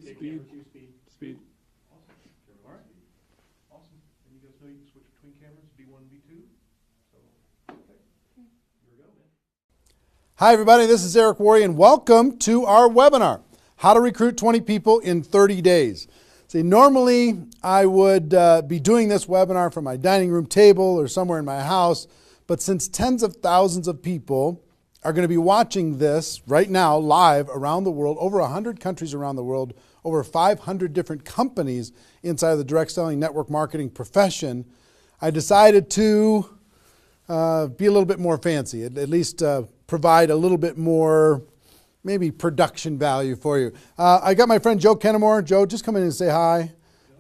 Speed. Speed. Awesome. All right. Awesome. And you guys know you can switch between cameras, B1 and B2. So, okay. Here we go, man. Hi, everybody. This is Eric Worre, and welcome to our webinar, How to Recruit 20 People in 30 Days. See, normally I would be doing this webinar from my dining room table or somewhere in my house, but since tens of thousands of people are going to be watching this right now live around the world, over 100 countries around the world, over 500 different companies inside of the direct selling network marketing profession, I decided to be a little bit more fancy, at least provide a little bit more maybe production value for you. I got my friend Joe Kennemore. Joe, just come in and say hi.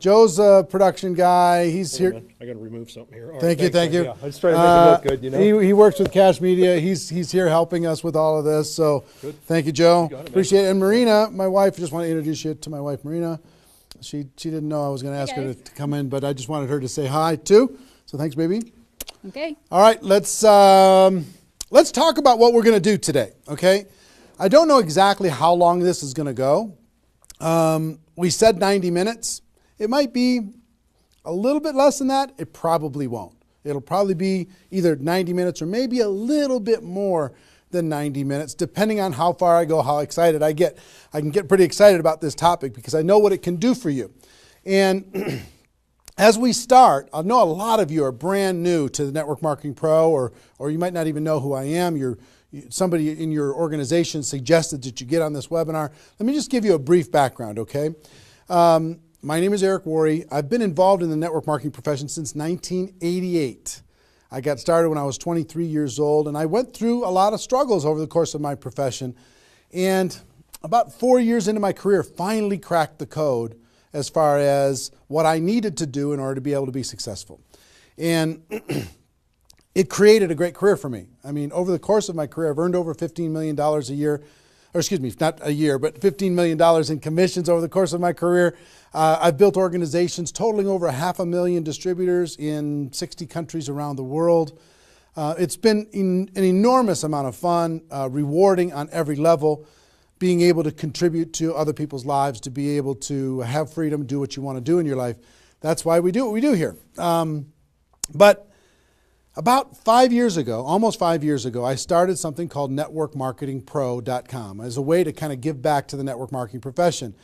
Joe's a production guy. He's here. I got to remove something here. Thank you. Yeah, I just try to make it look good, you know. He works with Cash Media. He's here helping us with all of this. So Good. Thank you, Joe. You got it, Appreciate it. And Marina, my wife, just want to introduce you to my wife, Marina. She didn't know I was going to ask her to come in, but I just wanted her to say hi too. So thanks, baby. Okay. All right, let's talk about what we're going to do today. Okay, I don't know exactly how long this is going to go. We said 90 minutes. It might be a little bit less than that. It probably won't. It'll probably be either 90 minutes or maybe a little bit more than 90 minutes, depending on how far I go, how excited I get. I can get pretty excited about this topic because I know what it can do for you. And as we start, I know a lot of you are brand new to the Network Marketing Pro, or you might not even know who I am. Somebody in your organization suggested that you get on this webinar. Let me just give you a brief background, okay? My name is Eric Worre. I've been involved in the network marketing profession since 1988. I got started when I was 23 years old, and I went through a lot of struggles over the course of my profession. And about 4 years into my career, finally cracked the code as far as what I needed to do in order to be able to be successful. And it created a great career for me. I mean, over the course of my career, I've earned over $15 million a year, or excuse me, not a year, but $15 million in commissions over the course of my career. I've built organizations totaling over 500,000 distributors in 60 countries around the world. It's been an enormous amount of fun, rewarding on every level, being able to contribute to other people's lives, to be able to have freedom, do what you want to do in your life. That's why we do what we do here. But about 5 years ago, almost 5 years ago, I started something called networkmarketingpro.com as a way to kind of give back to the network marketing profession.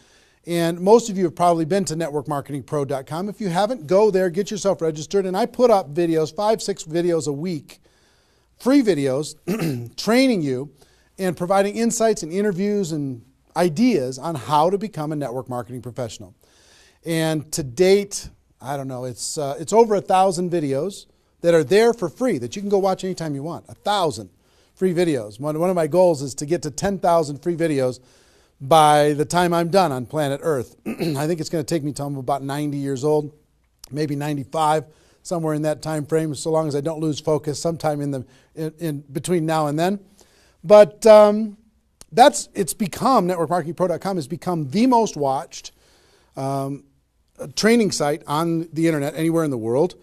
And most of you have probably been to networkmarketingpro.com. If you haven't, go there, get yourself registered. And I put up videos, 5-6 videos a week, free videos, training you and providing insights and interviews and ideas on how to become a network marketing professional. And to date, I don't know, it's over 1,000 videos that are there for free that you can go watch anytime you want. 1,000 free videos. One of my goals is to get to 10,000 free videos by the time I'm done on planet Earth. I think it's going to take me till I'm about 90 years old, maybe 95, somewhere in that time frame, so long as I don't lose focus sometime in between now and then. But it's become, networkmarketingpro.com has become the most watched training site on the internet anywhere in the world.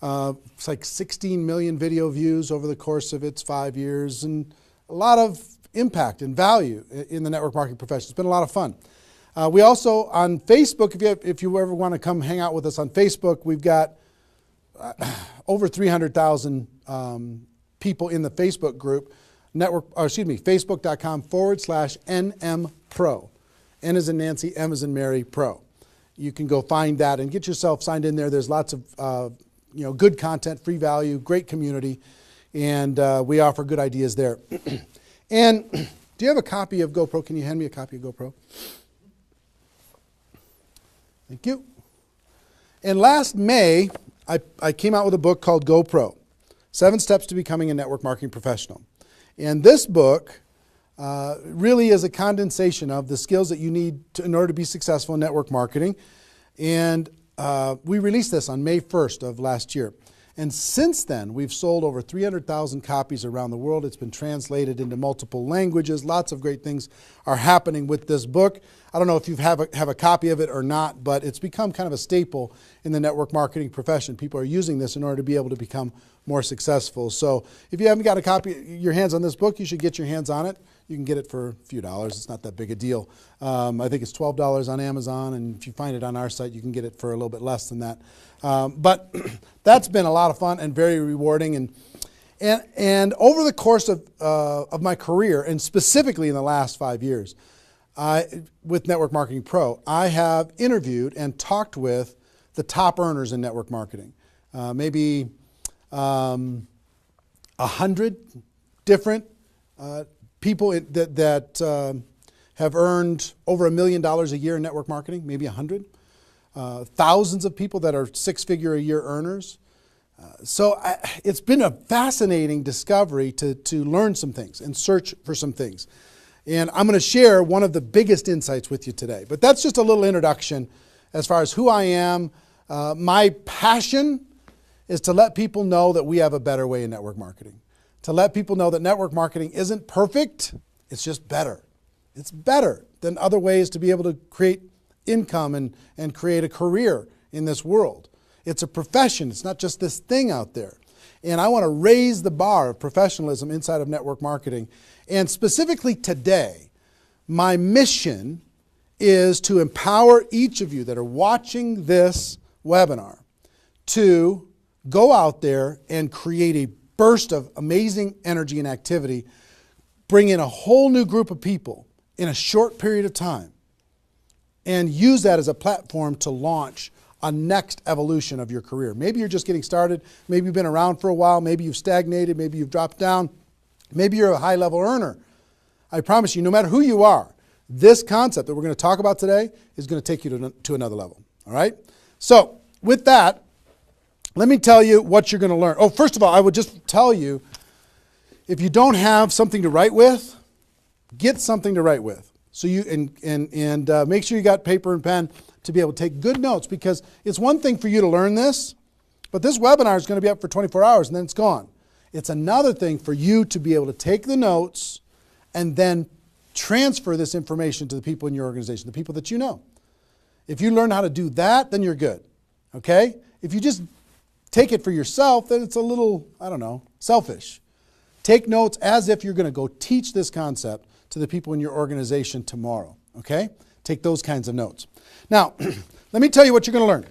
It's like 16 million video views over the course of its 5 years, and a lot of impact and value in the network marketing profession. It's been a lot of fun. We also, on Facebook, if you ever want to come hang out with us on Facebook, we've got over 300,000 people in the Facebook group, facebook.com/NMPro. N as in Nancy, M as in Mary, Pro. You can go find that and get yourself signed in there. There's lots of good content, free value, great community, and we offer good ideas there. And do you have a copy of GoPro? Can you hand me a copy of GoPro? Thank you. And last May, I came out with a book called GoPro, 7 Steps to Becoming a Network Marketing Professional. And this book really is a condensation of the skills that you need in order to be successful in network marketing. And we released this on May 1st of last year. And since then, we've sold over 300,000 copies around the world. It's been translated into multiple languages. Lots of great things are happening with this book. I don't know if you have a copy of it or not, but it's become kind of a staple in the network marketing profession. People are using this in order to be able to become more successful. So if you haven't got a copy, your hands on this book, you should get your hands on it. You can get it for a few dollars. It's not that big a deal. I think it's $12 on Amazon, and if you find it on our site, you can get it for a little bit less than that. But that's been a lot of fun and very rewarding. And over the course of my career, and specifically in the last 5 years, with Network Marketing Pro, I have interviewed and talked with the top earners in network marketing. Maybe 100 different people that have earned over $1 million a year in network marketing, maybe 100. Thousands of people that are six-figure-a-year earners. So it's been a fascinating discovery to learn some things and search for some things. And I'm going to share one of the biggest insights with you today. But that's just a little introduction as far as who I am. My passion is to let people know that we have a better way in network marketing. To let people know that network marketing isn't perfect, it's just better. It's better than other ways to be able to create income and create a career in this world. It's a profession. It's not just this thing out there. And I want to raise the bar of professionalism inside of network marketing. And specifically today, my mission is to empower each of you that are watching this webinar to go out there and create a burst of amazing energy and activity, bring in a whole new group of people in a short period of time, and use that as a platform to launch a next evolution of your career. Maybe you're just getting started. Maybe you've been around for a while. Maybe you've stagnated. Maybe you've dropped down. Maybe you're a high-level earner. I promise you, no matter who you are, this concept that we're going to talk about today is going to take you to another level. All right? So with that, let me tell you what you're going to learn. Oh, first of all, I would just tell you, if you don't have something to write with, get something to write with. So you and make sure you got paper and pen to be able to take good notes, because it's one thing for you to learn this, but this webinar is going to be up for 24 hours and then it's gone. It's another thing for you to be able to take the notes and then transfer this information to the people in your organization, the people that you know. If you learn how to do that, then you're good. Okay? If you just take it for yourself, then it's a little, I don't know, selfish. Take notes as if you're going to go teach this concept to the people in your organization tomorrow. Okay? Take those kinds of notes. Now, let me tell you what you're going to learn.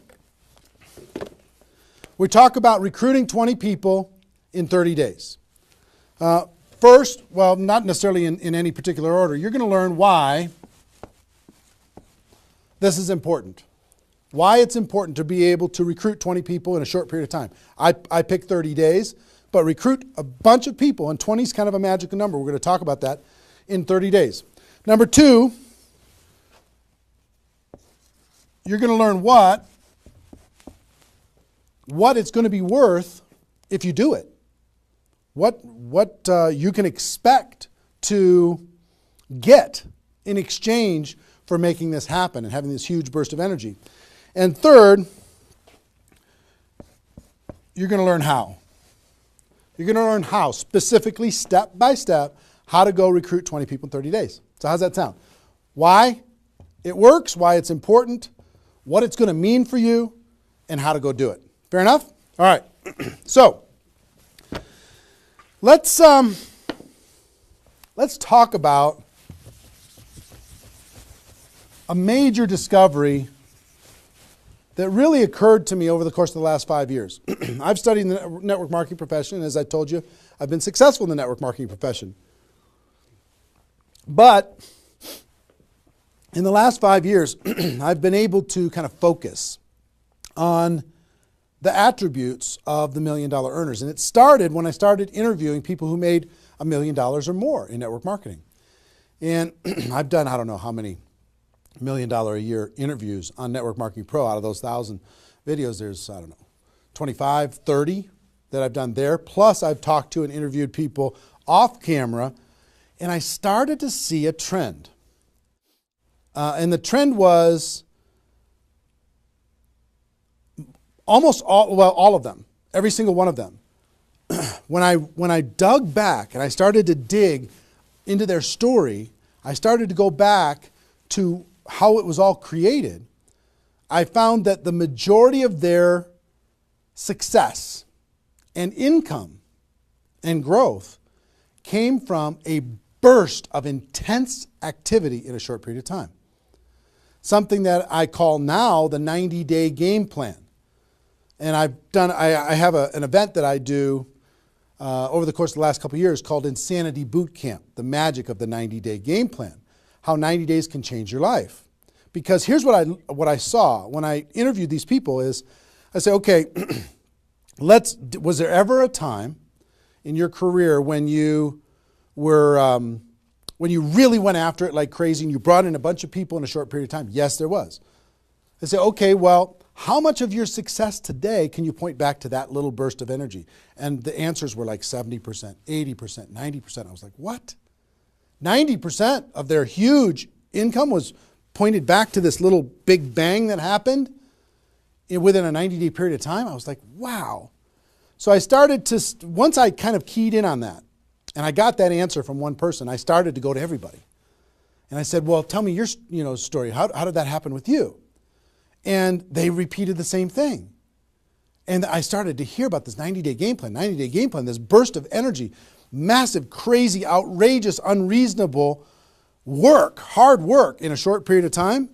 We talk about recruiting 20 people in 30 days. First, well, not necessarily in any particular order, you're going to learn why this is important. Why it's important to be able to recruit 20 people in a short period of time. I picked 30 days, but recruit a bunch of people, and 20 is kind of a magical number. We're going to talk about that in 30 days. Number two, you're going to learn what it's going to be worth if you do it. What you can expect to get in exchange for making this happen and having this huge burst of energy. And third, you're going to learn how. You're going to learn how, specifically, step by step, how to go recruit 20 people in 30 days. So how's that sound? Why it works, why it's important, what it's going to mean for you, and how to go do it. Fair enough? All right. So let's talk about a major discovery that really occurred to me over the course of the last 5 years. I've studied the network marketing profession, and as I told you, I've been successful in the network marketing profession. But in the last 5 years, I've been able to kind of focus on the attributes of the $1 million earners. And it started when I started interviewing people who made $1 million or more in network marketing. And I've done, I don't know how many $1 million a year interviews on Network Marketing Pro. Out of those 1,000 videos, there's, I don't know, 25, 30 that I've done there. Plus, I've talked to and interviewed people off camera, and I started to see a trend. And the trend was almost all of them, every single one of them. When I dug back and I started to dig into their story, I started to go back to how it was all created. I found that the majority of their success and income and growth came from a burst of intense activity in a short period of time. Something that I call now the 90-day game plan. And I have an event that I do over the course of the last couple of years called Insanity Boot Camp, the magic of the 90-day game plan, how 90 days can change your life. Because here's what I saw when I interviewed these people is, I say, okay, was there ever a time in your career when you were, when you really went after it like crazy and you brought in a bunch of people in a short period of time? Yes, there was. I say, okay, well, how much of your success today can you point back to that little burst of energy? And the answers were like 70%, 80%, 90%. I was like, what? 90% of their huge income was pointed back to this little big bang that happened within a 90-day period of time. I was like, wow. So I started to, once I kind of keyed in on that, and I got that answer from one person, I started to go to everybody. And I said, well, tell me your story. How did that happen with you? And they repeated the same thing. And I started to hear about this 90-day game plan, this burst of energy, massive, crazy, outrageous, unreasonable work, hard work in a short period of time.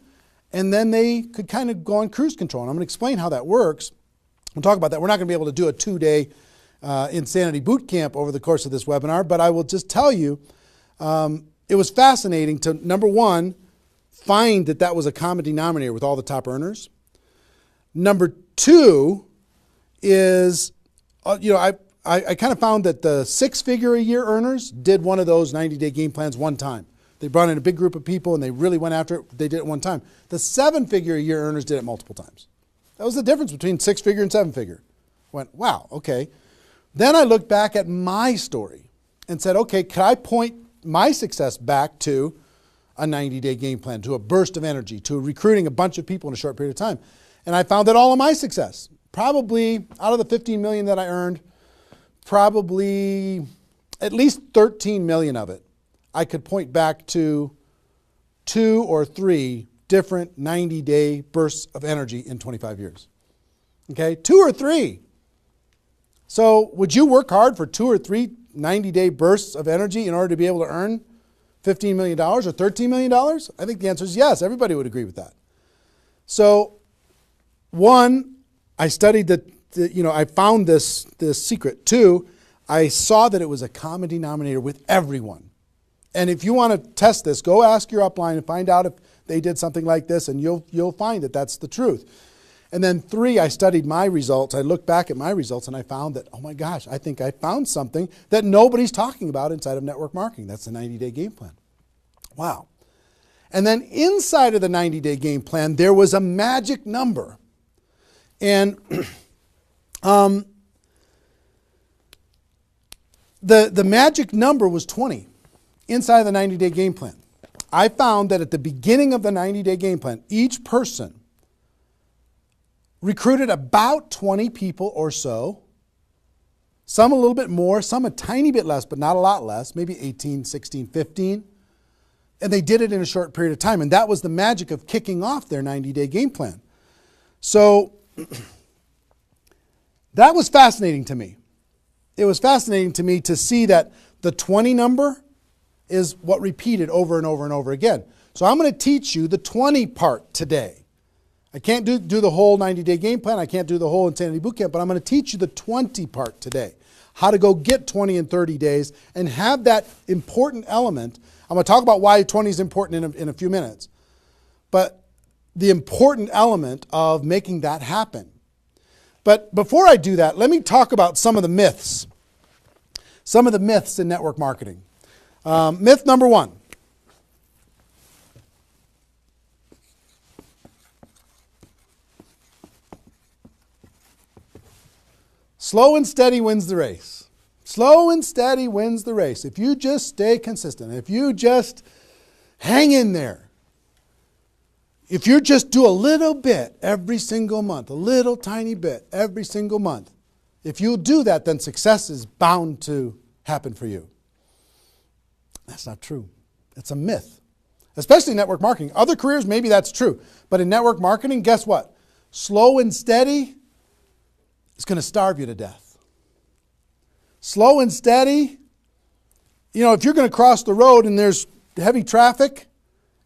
And then they could kind of go on cruise control. And I'm going to explain how that works. We'll talk about that. We're not going to be able to do a 2-day Insanity Boot Camp over the course of this webinar, but I will just tell you, it was fascinating to, number one, find that was a common denominator with all the top earners. Number two is, I kind of found that the 6-figure-a-year earners did one of those 90-day game plans one time. They brought in a big group of people and they really went after it. They did it one time. The 7-figure-a-year earners did it multiple times. That was the difference between 6-figure and 7-figure. Went, wow, okay. Then I looked back at my story and said, okay, can I point my success back to a 90-day game plan, to a burst of energy, to recruiting a bunch of people in a short period of time? And I found that all of my success, probably out of the 15 million that I earned, probably at least 13 million of it, I could point back to 2 or 3 different 90-day bursts of energy in 25 years. Okay, 2 or 3. So would you work hard for 2 or 3 90-day bursts of energy in order to be able to earn $15 million or $13 million? I think the answer is yes. Everybody would agree with that. So, one, I studied I found this secret. 2, I saw that it was a common denominator with everyone. And if you want to test this, go ask your upline and find out if they did something like this, and you'll find that that's the truth. And then 3, I studied my results. I looked back at my results and I found that, oh my gosh, I think I found something that nobody's talking about inside of network marketing. That's the 90-day game plan. Wow. And then inside of the 90-day game plan, there was a magic number. And the magic number was 20 inside of the 90-day game plan. I found that at the beginning of the 90-day game plan, each person recruited about 20 people or so, some a little bit more, some a tiny bit less, but not a lot less, maybe 18, 16, 15. And they did it in a short period of time. And that was the magic of kicking off their 90-day game plan. So that was fascinating to me. It was fascinating to me to see that the 20 number is what repeated over and over and over again. So I'm going to teach you the 20 part today. I can't do the whole 90-day game plan. I can't do the whole Insanity Bootcamp, but I'm going to teach you the 20 part today. How to go get 20 in 30 days and have that important element. I'm going to talk about why 20 is important in a few minutes. But the important element of making that happen. But before I do that, let me talk about some of the myths. Some of the myths in network marketing. Myth number 1. Slow and steady wins the race. Slow and steady wins the race. If you just stay consistent, if you just hang in there, if you just do a little bit every single month, a little tiny bit every single month, if you do that, then success is bound to happen for you. That's not true. It's a myth, especially in network marketing. Other careers, maybe that's true. But in network marketing, guess what? Slow and steady is going to starve you to death. Slow and steady if you're going to cross the road and there's heavy traffic,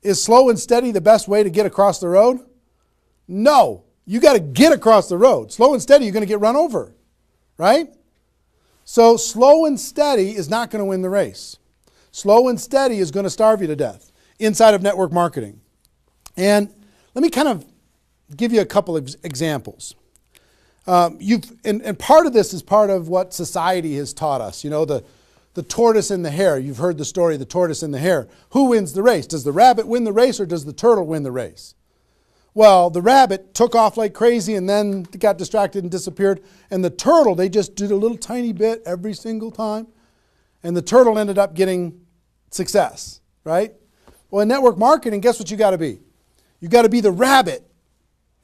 is slow and steady the best way to get across the road? No. You got to get across the road. Slow and steady, you're going to get run over, right? So slow and steady is not going to win the race. Slow and steady is going to starve you to death inside of network marketing. And let me kind of give you a couple of examples. And part of this is part of what society has taught us. The tortoise and the hare. You've heard the story of the tortoise and the hare. Who wins the race? Does the rabbit win the race or does the turtle win the race? Well, the rabbit took off like crazy and then got distracted and disappeared. And the turtle, they just did a little tiny bit every single time. And the turtle ended up getting success, right? Well, in network marketing, guess what you got to be? You got to be the rabbit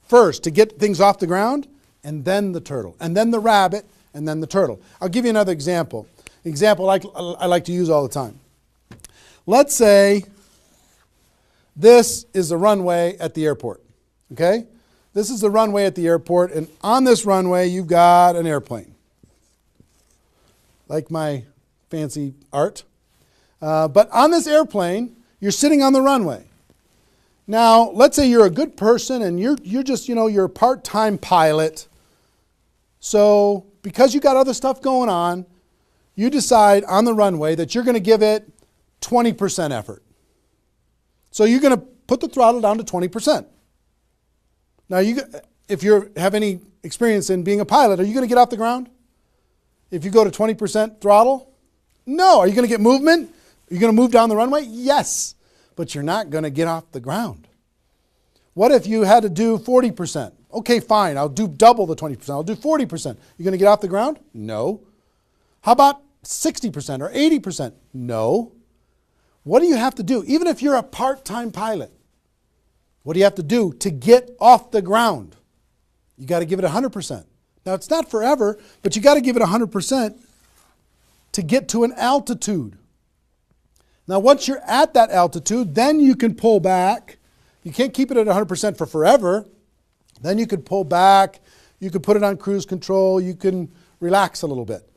first to get things off the ground, and then the turtle, and then the rabbit, and then the turtle. I'll give you another example. Example I like to use all the time. Let's say this is the runway at the airport. Okay? This is the runway at the airport, and on this runway you've got an airplane. Like my fancy art. But on this airplane, you're sitting on the runway. Now, let's say you're a good person and you're just, you're a part-time pilot. So, because you got other stuff going on, you decide on the runway that you're going to give it 20% effort. So you're going to put the throttle down to 20%. Now, if you have any experience in being a pilot, are you going to get off the ground? If you go to 20% throttle? No. Are you going to get movement? Are you going to move down the runway? Yes. But you're not going to get off the ground. What if you had to do 40%? Okay, fine. I'll do double the 20%. I'll do 40%. You going to get off the ground? No. How about 60% or 80%? No. What do you have to do? Even if you're a part-time pilot, what do you have to do to get off the ground? You got to give it 100%. Now, it's not forever, but you got to give it 100% to get to an altitude. Now, once you're at that altitude, then you can pull back. You can't keep it at 100% for forever. Then you could pull back. You could put it on cruise control. You can relax a little bit.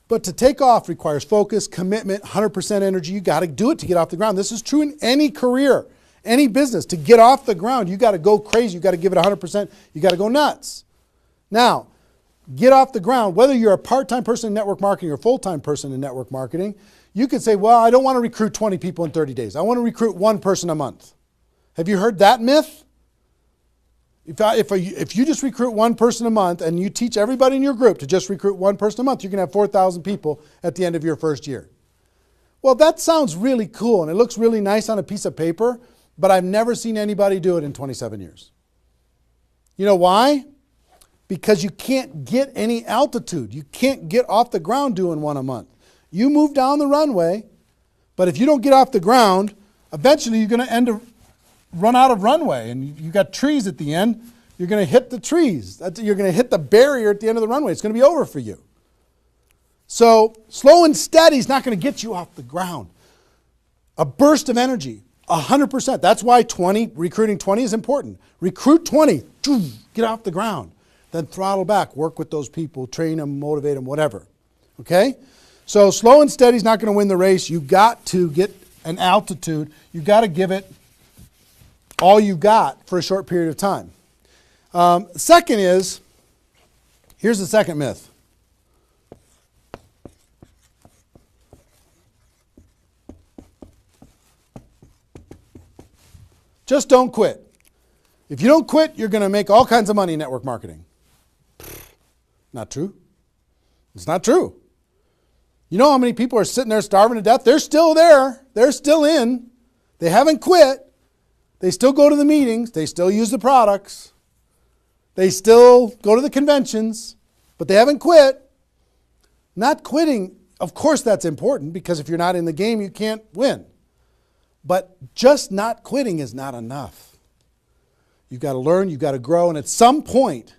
But to take off requires focus, commitment, 100% energy. You got to do it to get off the ground. This is true in any career, any business. To get off the ground, you got to go crazy. You got to give it 100%. You got to go nuts. Now, get off the ground. Whether you're a part-time person in network marketing or a full-time person in network marketing, you could say, well, I don't want to recruit 20 people in 30 days. I want to recruit one person a month. Have you heard that myth? If you just recruit one person a month and you teach everybody in your group to just recruit one person a month, you're going to have 4,000 people at the end of your first year. Well, that sounds really cool and it looks really nice on a piece of paper, but I've never seen anybody do it in 27 years. You know why? Because you can't get any altitude. You can't get off the ground doing one a month. You move down the runway, but if you don't get off the ground, eventually you're going to run out of runway, and you got trees at the end. You're going to hit the trees. You're going to hit the barrier at the end of the runway. It's going to be over for you. So slow and steady is not going to get you off the ground. A burst of energy, 100%. That's why recruiting 20 is important. Recruit 20, get off the ground. Then throttle back, work with those people, train them, motivate them, whatever. Okay? So slow and steady is not going to win the race. You got to get an altitude. You got to give it all you got for a short period of time. Second is, here's the second myth. Just don't quit. If you don't quit, you're going to make all kinds of money in network marketing. Not true. It's not true. You know how many people are sitting there starving to death? They're still there. They're still in. They haven't quit. They still go to the meetings. They still use the products. They still go to the conventions, but they haven't quit. Not quitting, of course that's important because if you're not in the game, you can't win. But just not quitting is not enough. You've got to learn, you've got to grow, and at some point,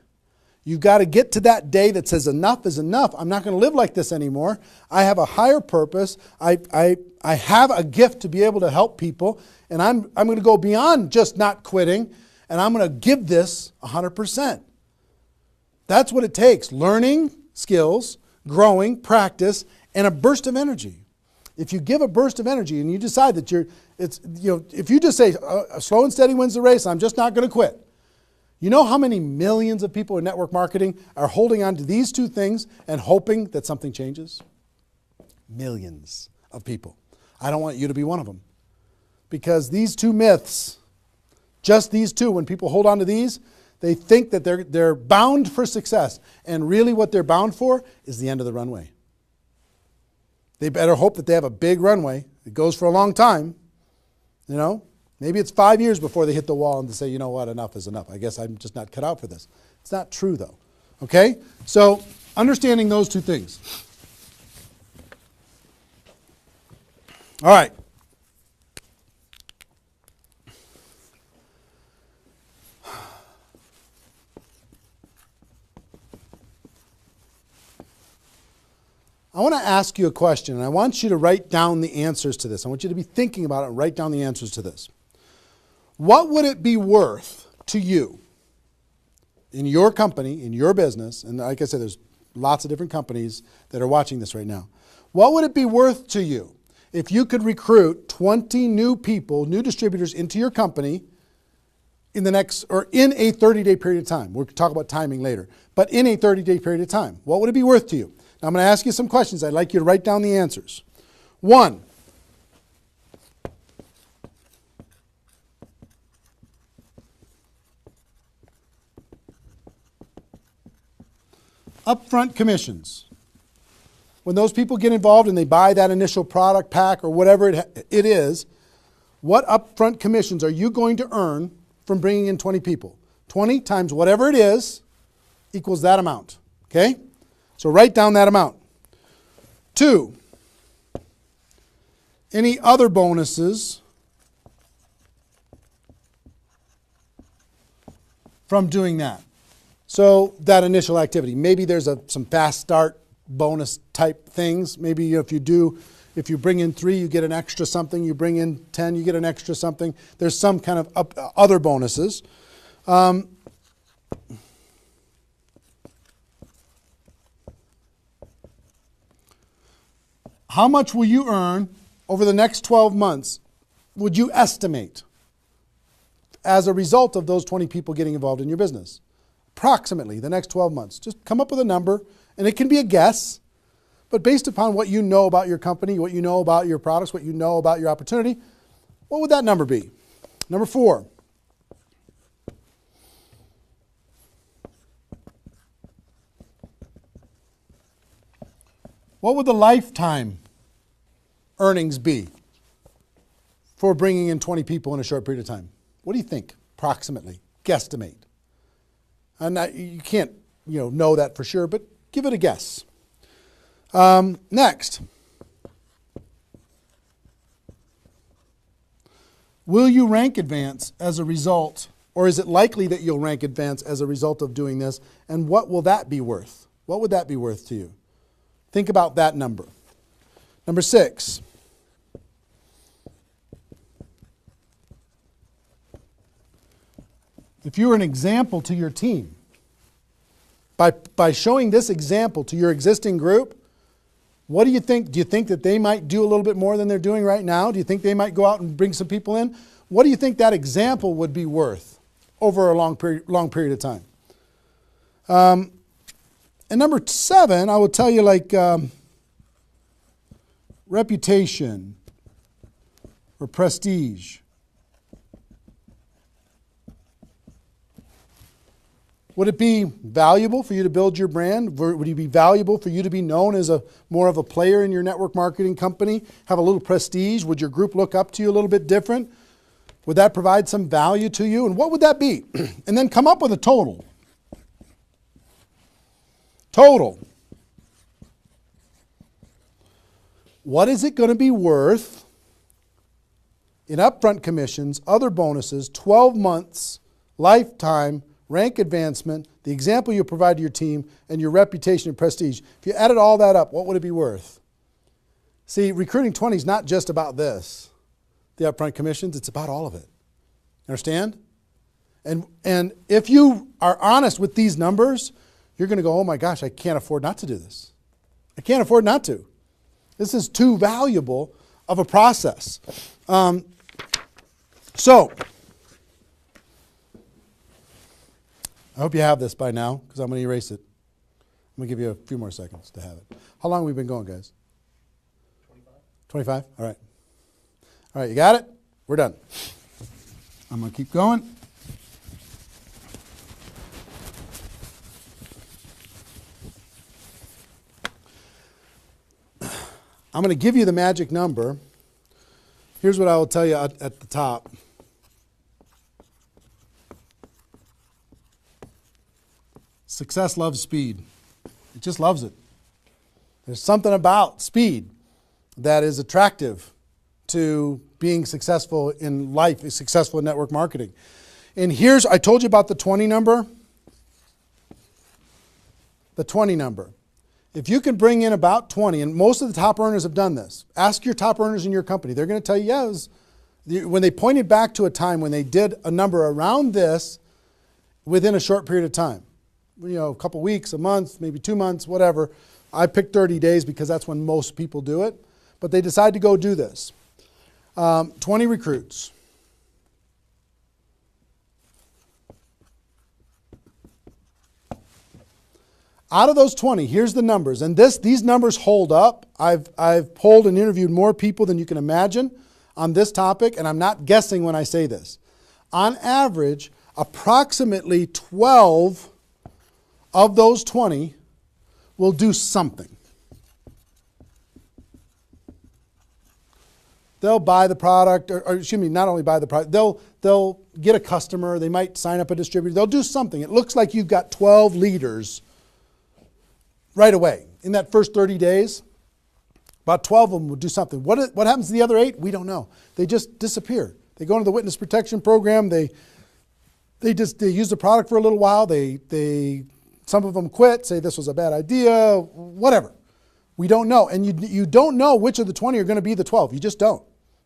you've got to get to that day that says enough is enough. I'm not going to live like this anymore. I have a higher purpose. I have a gift to be able to help people, and I'm going to go beyond just not quitting, and I'm going to give this 100%. That's what it takes. Learning skills, growing, practice, and a burst of energy. If you give a burst of energy and you decide that if you just say, slow and steady wins the race, I'm just not going to quit. You know how many millions of people in network marketing are holding on to these two things and hoping that something changes? Millions of people. I don't want you to be one of them. Because these two myths, just these two, when people hold on to these, they think that they're bound for success. And really what they're bound for is the end of the runway. They better hope that they have a big runway. It goes for a long time. You know, maybe it's 5 years before they hit the wall and they say, you know what, enough is enough. I guess I'm just not cut out for this. It's not true though. Okay? So understanding those two things. All right. I want to ask you a question, and I want you to write down the answers to this. I want you to be thinking about it and write down the answers to this. What would it be worth to you in your company, in your business, and like I said, there's lots of different companies that are watching this right now. What would it be worth to you if you could recruit 20 new people, new distributors into your company in a 30-day period of time? We'll talk about timing later, but in a 30-day period of time. What would it be worth to you? Now, I'm going to ask you some questions. I'd like you to write down the answers. 1, upfront commissions. When those people get involved and they buy that initial product pack or whatever it is, what upfront commissions are you going to earn from bringing in 20 people? 20 times whatever it is equals that amount. Okay? So write down that amount. 2, any other bonuses from doing that? So that initial activity. Maybe there's some fast start bonus type things. Maybe if you bring in 3, you get an extra something. You bring in 10, you get an extra something. There's some kind of other bonuses. How much will you earn over the next 12 months, would you estimate, as a result of those 20 people getting involved in your business? Approximately the next 12 months. Just come up with a number, and it can be a guess, but based upon what you know about your company, what you know about your products, what you know about your opportunity, what would that number be? Number 4. What would the lifetime earnings be for bringing in 20 people in a short period of time? What do you think, approximately, guesstimate? And you can't, know that for sure, but give it a guess. Next, will you rank advance as a result, or is it likely that you'll rank advance as a result of doing this? And what will that be worth? What would that be worth to you? Think about that number. Number 6. If you were an example to your team, by showing this example to your existing group, what do you think? Do you think that they might do a little bit more than they're doing right now? Do you think they might go out and bring some people in? What do you think that example would be worth over a long period of time? And number 7, I will tell you, reputation or prestige. Would it be valuable for you to build your brand? Would it be valuable for you to be known as more of a player in your network marketing company? Have a little prestige? Would your group look up to you a little bit different? Would that provide some value to you? And what would that be? And then come up with a total. Total. What is it going to be worth in upfront commissions, other bonuses, 12 months, lifetime, rank advancement, the example you provide to your team, and your reputation and prestige? If you added all that up, what would it be worth? See, recruiting 20 is not just about this, the upfront commissions. It's about all of it. Understand? And if you are honest with these numbers, you're going to go, oh my gosh, I can't afford not to do this. I can't afford not to. This is too valuable of a process. So, I hope you have this by now, because I'm going to erase it. I'm going to give you a few more seconds to have it. How long have we been going, guys? 25? All right. All right, you got it? We're done. I'm going to keep going. I'm going to give you the magic number. Here's what I will tell you at the top. Success loves speed. It just loves it. There's something about speed that is attractive to being successful in life, successful in network marketing. And here's, I told you about the 20 number. The 20 number. If you can bring in about 20, and most of the top earners have done this. Ask your top earners in your company. They're going to tell you, yes. When they pointed back to a time when they did a number around this within a short period of time. You know, a couple weeks, a month, maybe 2 months, whatever. I picked 30 days because that's when most people do it. But they decide to go do this. 20 recruits. Out of those 20, here's the numbers. And these numbers hold up. I've polled and interviewed more people than you can imagine on this topic, and I'm not guessing when I say this. On average, approximately 12 of those 20 will do something. They'll buy the product, or excuse me, not only buy the product, they'll get a customer, they might sign up a distributor, they'll do something. It looks like you've got 12 leaders right away. In that first 30 days, about 12 of them will do something. What happens to the other 8? We don't know. They just disappear. They go into the witness protection program, they use the product for a little while, some of them quit, say this was a bad idea, whatever. We don't know. And you don't know which of the 20 are going to be the 12. You just don't.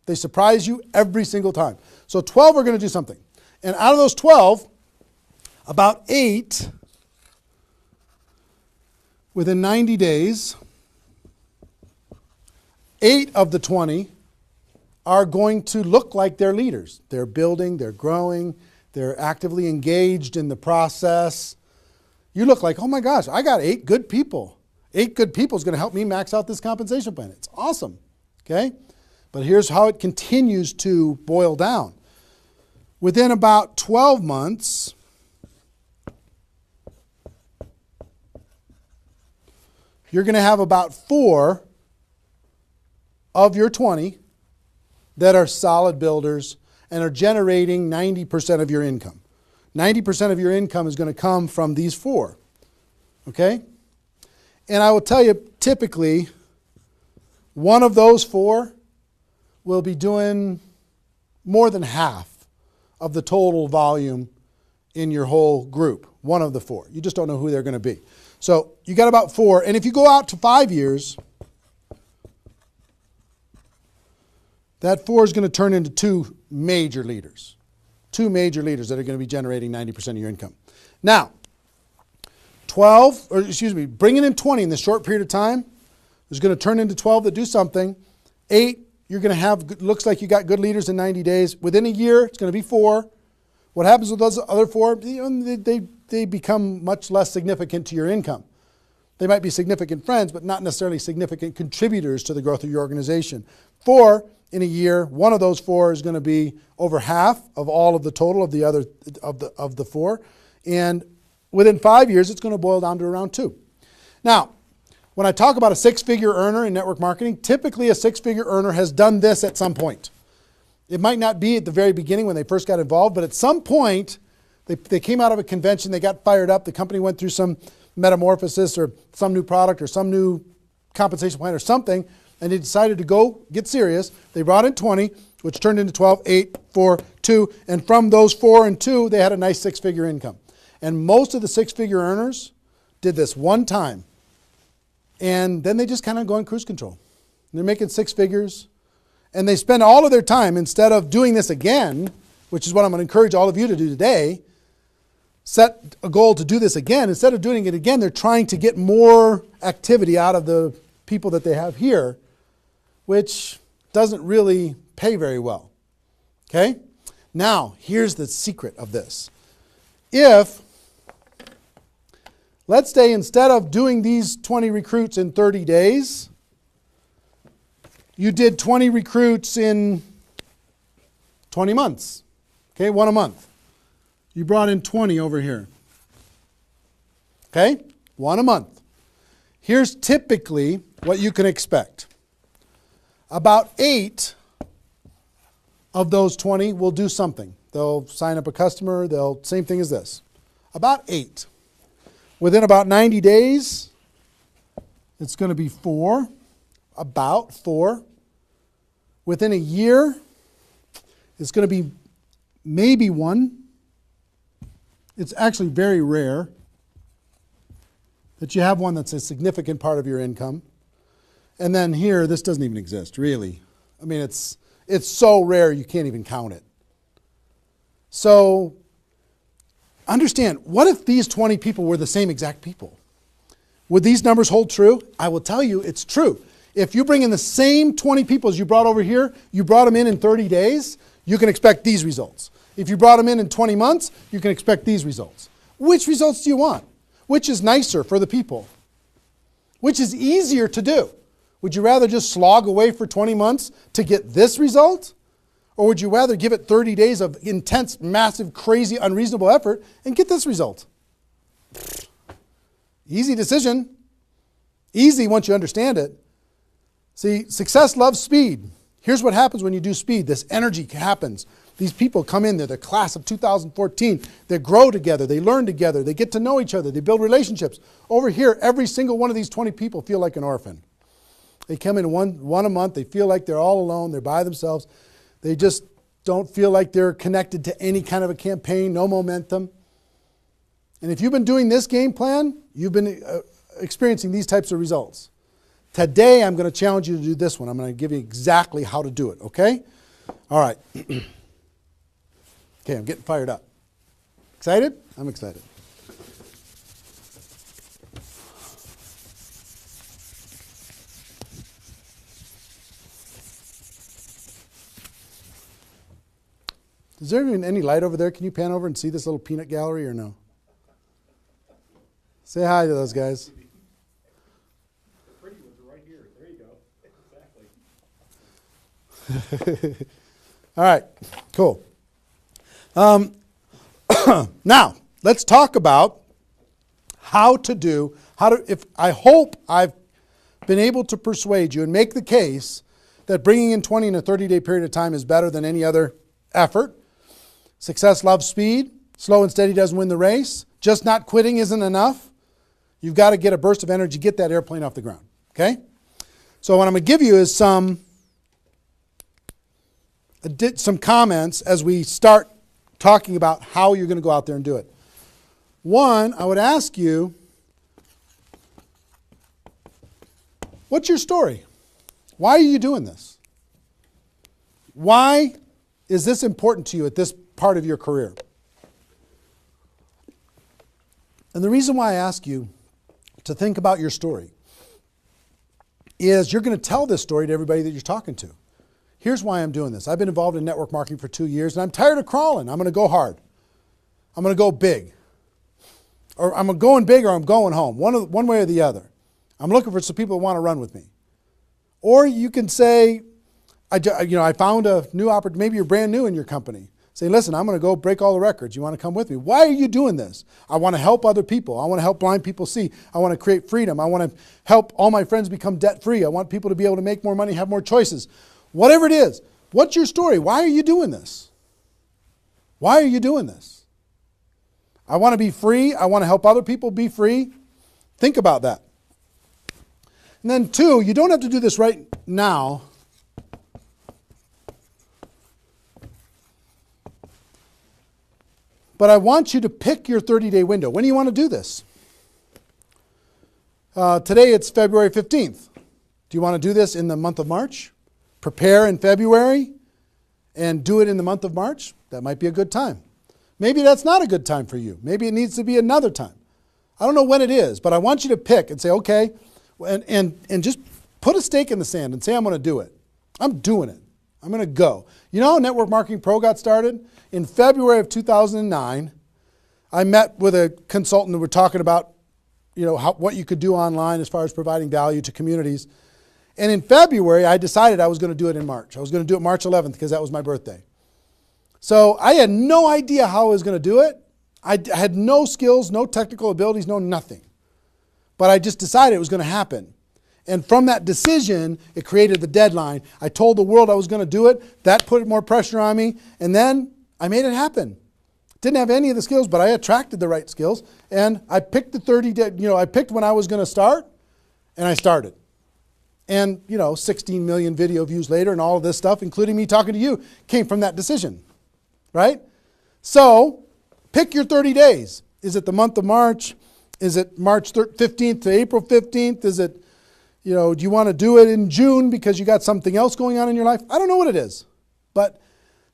They surprise you every single time. So 12 are going to do something. And out of those 12, about 8, within 90 days, 8 of the 20 are going to look like they're leaders. They're building, they're growing, they're actively engaged in the process. You look like, oh my gosh, I got 8 good people. 8 good people is going to help me max out this compensation plan. It's awesome. Okay? But here's how it continues to boil down. Within about 12 months, you're going to have about 4 of your 20 that are solid builders and are generating 90% of your income. 90% of your income is going to come from these 4. Okay? And I will tell you, typically, one of those 4 will be doing more than half of the total volume in your whole group. One of the 4. You just don't know who they're going to be. So you got about 4. And if you go out to 5 years, that 4 is going to turn into 2 major leaders. 2 major leaders that are going to be generating 90% of your income. Now, bringing in 20 in this short period of time is going to turn into 12 that do something. 8, you're going to have, looks like you got good leaders in 90 days. Within a year, it's going to be 4. What happens with those other 4? They become much less significant to your income. They might be significant friends, but not necessarily significant contributors to the growth of your organization. 4 in a year, one of those 4 is going to be over half of all of the total of the other of the 4, and within 5 years, it's going to boil down to around 2. Now, when I talk about a 6-figure earner in network marketing, typically a 6-figure earner has done this at some point. It might not be at the very beginning when they first got involved, but at some point, they came out of a convention, they got fired up, the company went through some metamorphosis or some new product or some new compensation plan or something, and they decided to go get serious. They brought in 20, which turned into 12, 8, 4, 2, and from those 4 and 2, they had a nice 6-figure income. And most of the 6-figure earners did this one time, and then they just kind of go in cruise control. They're making 6 figures, and they spend all of their time, instead of doing this again, which is what I'm going to encourage all of you to do today, set a goal to do this again. Instead of doing it again, they're trying to get more activity out of the people that they have here which doesn't really pay very well. Okay? Now, here's the secret of this. If, let's say instead of doing these 20 recruits in 30 days, you did 20 recruits in 20 months. Okay, one a month. You brought in 20 over here. Okay, one a month. Here's typically what you can expect. About 8 of those 20 will do something. They'll sign up a customer, same thing as this. About 8. Within about 90 days, it's going to be 4. About 4. Within a year, it's going to be maybe 1. It's actually very rare that you have one that's a significant part of your income. And then here, this doesn't even exist, really. I mean, it's so rare you can't even count it. So understand, what if these 20 people were the same exact people? Would these numbers hold true? I will tell you it's true. If you bring in the same 20 people as you brought over here, you brought them in 30 days, you can expect these results. If you brought them in 20 months, you can expect these results. Which results do you want? Which is nicer for the people? Which is easier to do? Would you rather just slog away for 20 months to get this result? Or would you rather give it 30 days of intense, massive, crazy, unreasonable effort and get this result? Easy decision. Easy once you understand it. See, success loves speed. Here's what happens when you do speed. This energy happens. These people come in, they're the class of 2014. They grow together, they learn together, they get to know each other, they build relationships. Over here, every single one of these 20 people feel like an orphan. They come in one a month, they feel like they're all alone, they're by themselves. They just don't feel like they're connected to any kind of a campaign, no momentum. And if you've been doing this game plan, you've been experiencing these types of results. Today, I'm going to challenge you to do this one. I'm going to give you exactly how to do it, okay? All right. Okay, I'm getting fired up. Excited? I'm excited. Is there even any light over there? Can you pan over and see this little peanut gallery or no? Say hi to those guys. The pretty ones are right here. There you go. Exactly. All right, cool. Now, let's talk about I hope I've been able to persuade you and make the case that bringing in 20 in a 30-day period of time is better than any other effort. Success loves speed. Slow and steady doesn't win the race. Just not quitting isn't enough. You've got to get a burst of energy, get that airplane off the ground, okay? So what I'm going to give you is some comments as we start talking about how you're going to go out there and do it. One, I would ask you, what's your story? Why are you doing this? Why is this important to you at this part of your career? And the reason why I ask you to think about your story is you're going to tell this story to everybody that you're talking to. Here's why I'm doing this. I've been involved in network marketing for 2 years, and I'm tired of crawling. I'm going to go hard. I'm going to go big. Or I'm going big or I'm going home, one way or the other. I'm looking for some people that want to run with me. Or you can say, I found a new opportunity. Maybe you're brand new in your company. Say, listen, I'm going to go break all the records. You want to come with me? Why are you doing this? I want to help other people. I want to help blind people see. I want to create freedom. I want to help all my friends become debt-free. I want people to be able to make more money, have more choices. Whatever it is, what's your story? Why are you doing this? Why are you doing this? I want to be free. I want to help other people be free. Think about that. And then 2, you don't have to do this right now. But I want you to pick your 30-day window. When do you want to do this? Today it's February 15th. Do you want to do this in the month of March? Prepare in February and do it in the month of March? That might be a good time. Maybe that's not a good time for you. Maybe it needs to be another time. I don't know when it is, but I want you to pick and say, okay, and just put a stake in the sand and say, I'm going to do it. I'm doing it. I'm going to go. You know how Network Marketing Pro got started? In February of 2009, I met with a consultant and we're talking about, what you could do online as far as providing value to communities. And in February, I decided I was going to do it in March. I was going to do it March 11th because that was my birthday. So I had no idea how I was going to do it. I had no skills, no technical abilities, no nothing. But I just decided it was going to happen. And from that decision, it created the deadline. I told the world I was going to do it. That put more pressure on me. And then I made it happen. Didn't have any of the skills, but I attracted the right skills. And I picked the 30-day, I picked when I was going to start, and I started. And, 16 million video views later and all of this stuff, including me talking to you, came from that decision, right? So pick your 30 days. Is it the month of March? Is it March 15th to April 15th? Is it, do you want to do it in June because you got something else going on in your life? I don't know what it is. But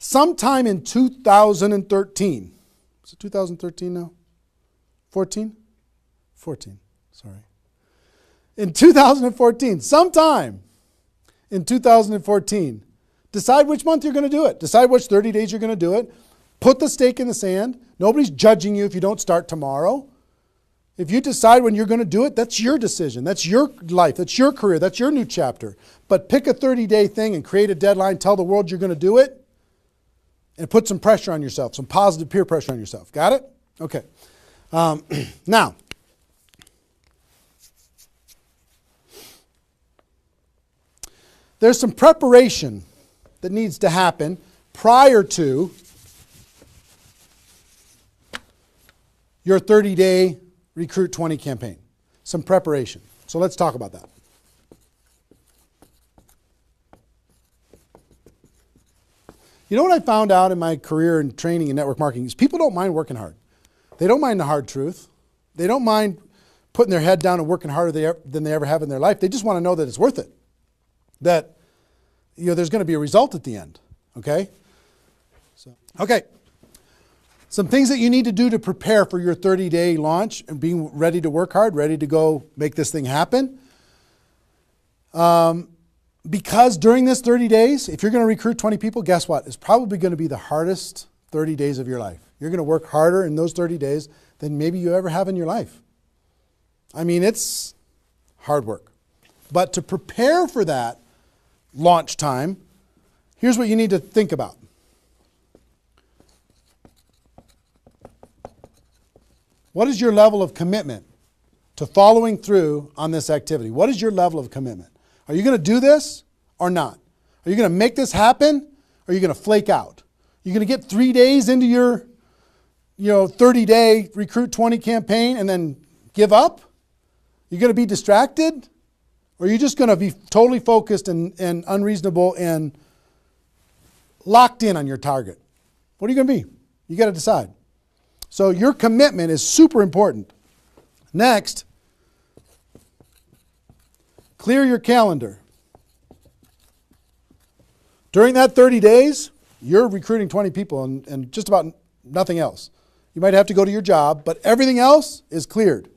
sometime in 2013, is it 2013 now? 14? 14, sorry. In 2014, sometime in 2014, decide which month you're going to do it. Decide which 30 days you're going to do it. Put the stake in the sand. Nobody's judging you if you don't start tomorrow. If you decide when you're going to do it, that's your decision. That's your life. That's your career. That's your new chapter. But pick a 30-day thing and create a deadline. Tell the world you're going to do it. And put some pressure on yourself, some positive peer pressure on yourself. Got it? Okay. Now, there's some preparation that needs to happen prior to your 30-day Recruit 20 campaign. Some preparation. So let's talk about that. You know what I found out in my career in training in network marketing is people don't mind working hard. They don't mind the hard truth. They don't mind putting their head down and working harder than they ever have in their life. They just want to know that it's worth it. That there's going to be a result at the end. Okay? Okay. Some things that you need to do to prepare for your 30-day launch and being ready to work hard, ready to go make this thing happen. Because during this 30 days, if you're going to recruit 20 people, guess what? It's probably going to be the hardest 30 days of your life. You're going to work harder in those 30 days than maybe you ever have in your life. I mean, it's hard work. But to prepare for that launch time, here's what you need to think about. What is your level of commitment to following through on this activity? What is your level of commitment? Are you going to do this or not? Are you going to make this happen or are you going to flake out? You're going to get 3 days into your 30-day Recruit 20 campaign and then give up? You're going to be distracted? Or are you just going to be totally focused and unreasonable and locked in on your target? What are you going to be? You got to decide. So your commitment is super important. Next, clear your calendar. During that 30 days, you're recruiting 20 people and just about nothing else. You might have to go to your job, but everything else is cleared.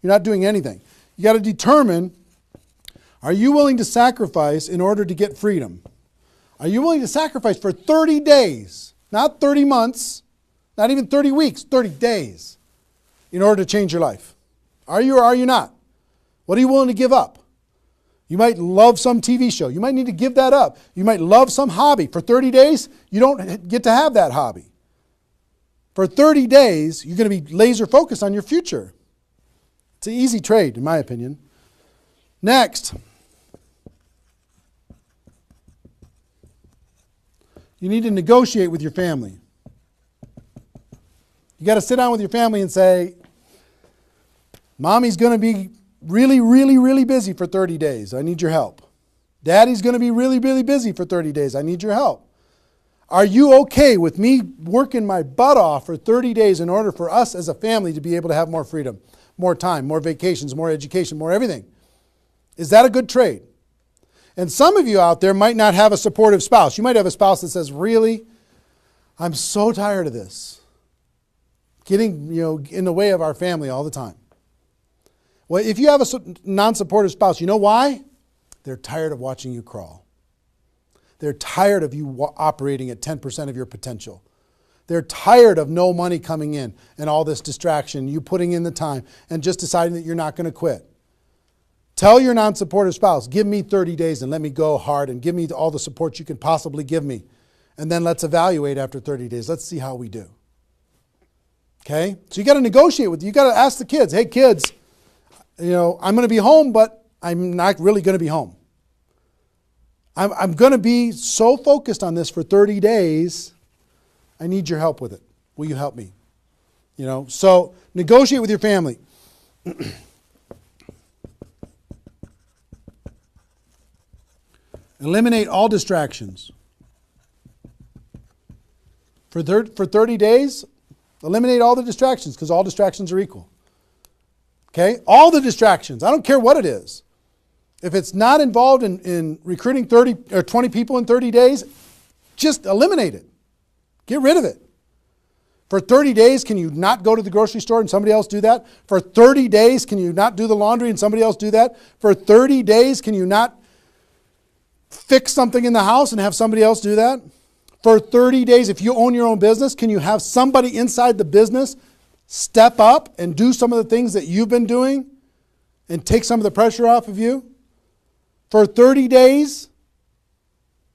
You're not doing anything. You got to determine, are you willing to sacrifice in order to get freedom? Are you willing to sacrifice for 30 days, not 30 months, not even 30 weeks, 30 days in order to change your life? Are you or are you not? What are you willing to give up? You might love some TV show. You might need to give that up. You might love some hobby. For 30 days, you don't get to have that hobby. For 30 days, you're going to be laser focused on your future. It's an easy trade, in my opinion. Next, you need to negotiate with your family. You got to sit down with your family and say, Mommy's going to be really, really, really busy for 30 days. I need your help. Daddy's going to be really, really busy for 30 days. I need your help. Are you okay with me working my butt off for 30 days in order for us as a family to be able to have more freedom, more time, more vacations, more education, more everything? Is that a good trade? And some of you out there might not have a supportive spouse. You might have a spouse that says, really, I'm so tired of this. Getting in the way of our family all the time. Well, if you have a non-supportive spouse, you know why? They're tired of watching you crawl. They're tired of you operating at 10% of your potential. They're tired of no money coming in and all this distraction, you putting in the time and just deciding that you're not going to quit. Tell your non-supportive spouse, give me 30 days and let me go hard and give me all the support you can possibly give me. And then let's evaluate after 30 days. Let's see how we do. Okay? So you got to negotiate with, you got to ask the kids, hey kids, I'm going to be home, but I'm not really going to be home. I'm going to be so focused on this for 30 days. I need your help with it. Will you help me? So negotiate with your family. Eliminate all distractions. For 30 days, eliminate all the distractions because all distractions are equal. Okay? All the distractions. I don't care what it is. If it's not involved in recruiting 30 or 20 people in 30 days, just eliminate it. Get rid of it. For 30 days, can you not go to the grocery store and somebody else do that? For 30 days, can you not do the laundry and somebody else do that? For 30 days, can you not fix something in the house and have somebody else do that? For 30 days, if you own your own business, can you have somebody inside the business step up and do some of the things that you've been doing and take some of the pressure off of you? For 30 days,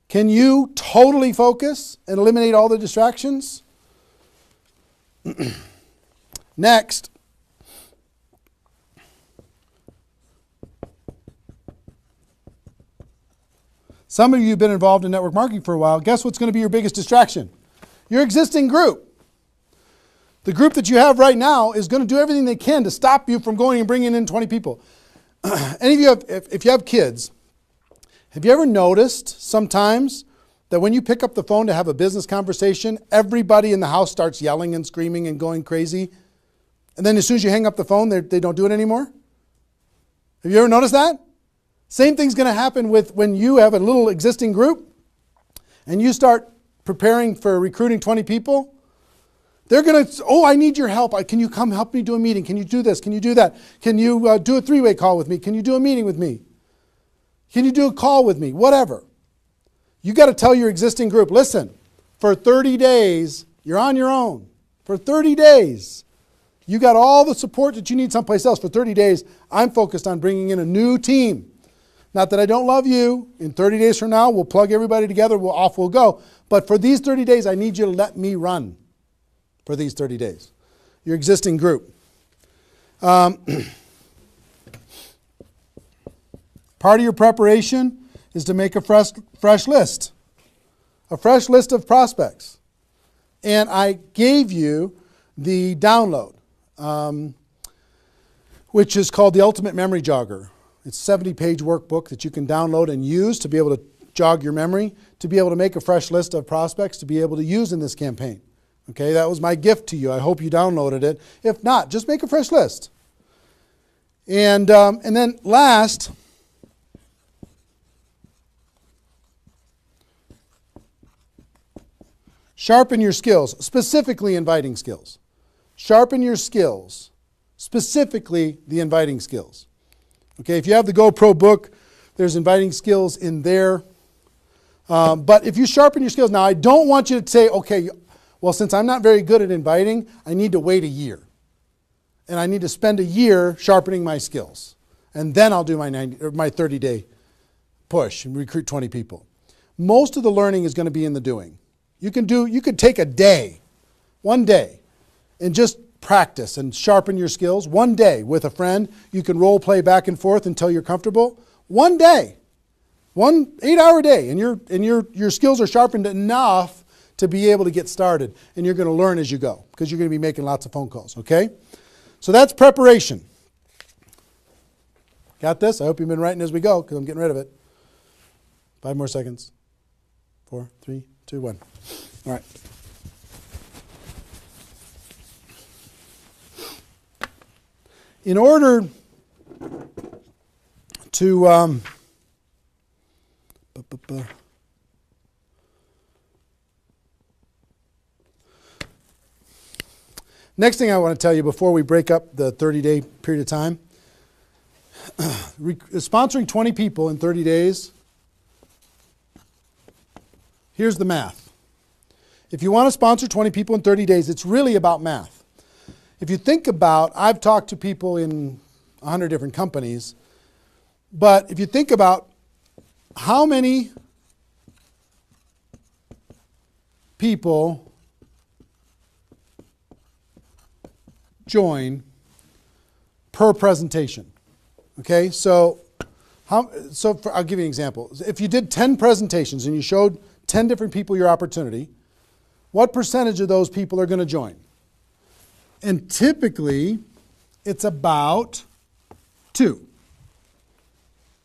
can you totally focus and eliminate all the distractions? Next. Some of you have been involved in network marketing for a while. Guess what's going to be your biggest distraction? Your existing group. The group that you have right now is going to do everything they can to stop you from going and bringing in 20 people. Any of you, if you have kids, have you ever noticed sometimes that when you pick up the phone to have a business conversation, everybody in the house starts yelling and screaming and going crazy? And then as soon as you hang up the phone, they don't do it anymore? Have you ever noticed that? Same thing's going to happen with when you have a little existing group and you start preparing for recruiting 20 people. They're going to, I need your help. Can you come help me do a meeting? Can you do this? Can you do that? Can you do a three-way call with me? Can you do a meeting with me? Can you do a call with me? Whatever. You got to tell your existing group, listen, for 30 days, you're on your own. For 30 days, you got all the support that you need someplace else. For 30 days, I'm focused on bringing in a new team. Not that I don't love you. In 30 days from now, we'll plug everybody together. Off we'll go. But for these 30 days, I need you to let me run for these 30 days. Your existing group. Part of your preparation is to make a fresh list. A fresh list of prospects. And I gave you the download, which is called the Ultimate Memory Jogger. It's a 70-page workbook that you can download and use to be able to jog your memory, to be able to make a fresh list of prospects to be able to use in this campaign. Okay, that was my gift to you. I hope you downloaded it. If not, just make a fresh list. And then last, sharpen your skills, specifically inviting skills. Sharpen your skills, specifically the inviting skills. Okay, if you have the GoPro book, there's inviting skills in there. But if you sharpen your skills, now I don't want you to say, okay, well, since I'm not very good at inviting, I need to wait a year. And I need to spend a year sharpening my skills. And then I'll do my 30-day push and recruit 20 people. Most of the learning is going to be in the doing. You could take a day, one day, and just practice and sharpen your skills. One day with a friend, you can role play back and forth until you're comfortable. One day, 1 8-hour day, and your skills are sharpened enough to be able to get started. And you're going to learn as you go because you're going to be making lots of phone calls, okay? So that's preparation. Got this? I hope you've been writing as we go because I'm getting rid of it. 5 more seconds. 4, 3, 2, 1. All right. In order to next thing I want to tell you before we break up the 30-day period of time, sponsoring 20 people in 30 days here's the math. If you want to sponsor 20 people in 30 days, it's really about math. If you think about, I've talked to people in 100 different companies, but if you think about how many people join per presentation. Okay, so I'll give you an example. If you did 10 presentations and you showed 10 different people your opportunity, what percentage of those people are going to join? And typically, it's about 2.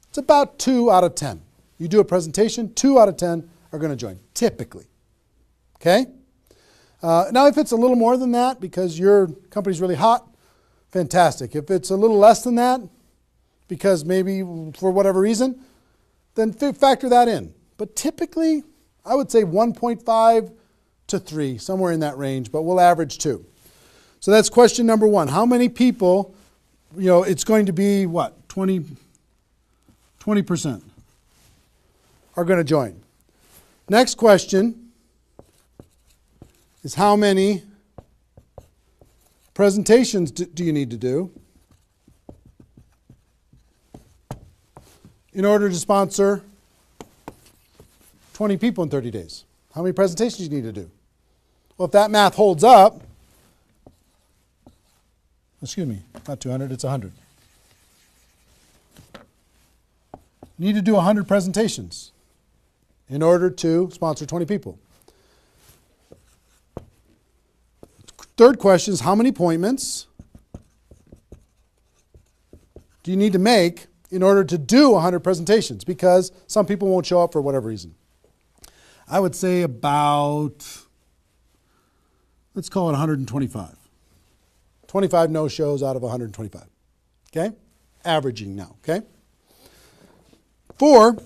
It's about 2 out of 10. You do a presentation, 2 out of 10 are going to join, typically. Okay? Now, if it's a little more than that because your company's really hot, fantastic. If it's a little less than that, because maybe for whatever reason, then factor that in. But typically, I would say 1.5 to 3, somewhere in that range, but we'll average 2. So that's question number 1. How many people, it's going to be what? 20% are going to join. Next question is how many presentations do you need to do in order to sponsor 20 people in 30 days? How many presentations do you need to do? Well, if that math holds up, excuse me, not 200, it's 100. You need to do 100 presentations in order to sponsor 20 people. Third question is how many appointments do you need to make in order to do 100 presentations? Because some people won't show up for whatever reason. I would say about, let's call it 125. 25 no-shows out of 125. Okay? Averaging now, okay? 4,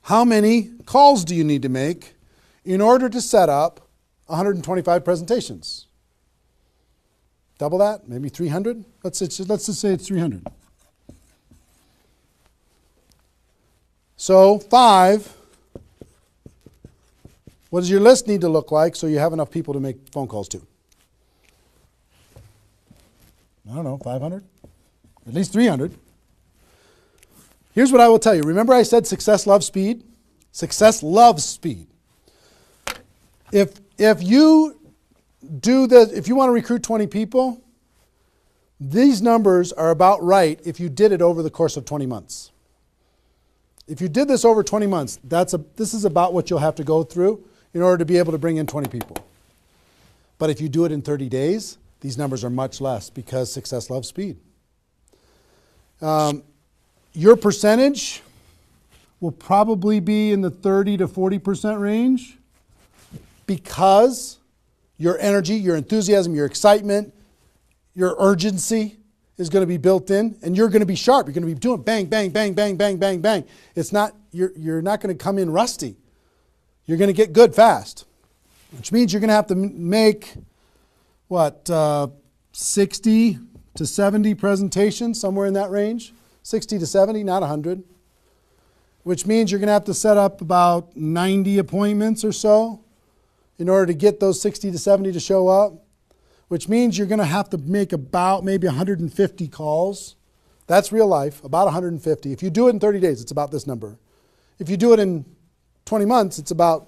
how many calls do you need to make in order to set up 125 presentations? Double that? Maybe 300? Let's just say it's 300. So 5, what does your list need to look like so you have enough people to make phone calls to? I don't know, 500? At least 300. Here's what I will tell you. Remember I said success loves speed? Success loves speed. If you if you want to recruit 20 people, these numbers are about right if you did it over the course of 20 months. If you did this over 20 months, this is about what you'll have to go through in order to be able to bring in 20 people. But if you do it in 30 days, these numbers are much less because success loves speed. Your percentage will probably be in the 30 to 40% range because your energy, your enthusiasm, your excitement, your urgency is going to be built in, and you're going to be sharp. You're going to be doing bang, bang, bang, bang, bang, bang, bang. It's not, you're not going to come in rusty. You're going to get good fast, which means you're going to have to make, 60 to 70 presentations, somewhere in that range. 60 to 70, not 100. Which means you're going to have to set up about 90 appointments or so in order to get those 60 to 70 to show up. Which means you're going to have to make about maybe 150 calls. That's real life, about 150. If you do it in 30 days, it's about this number. If you do it in 20 months, it's about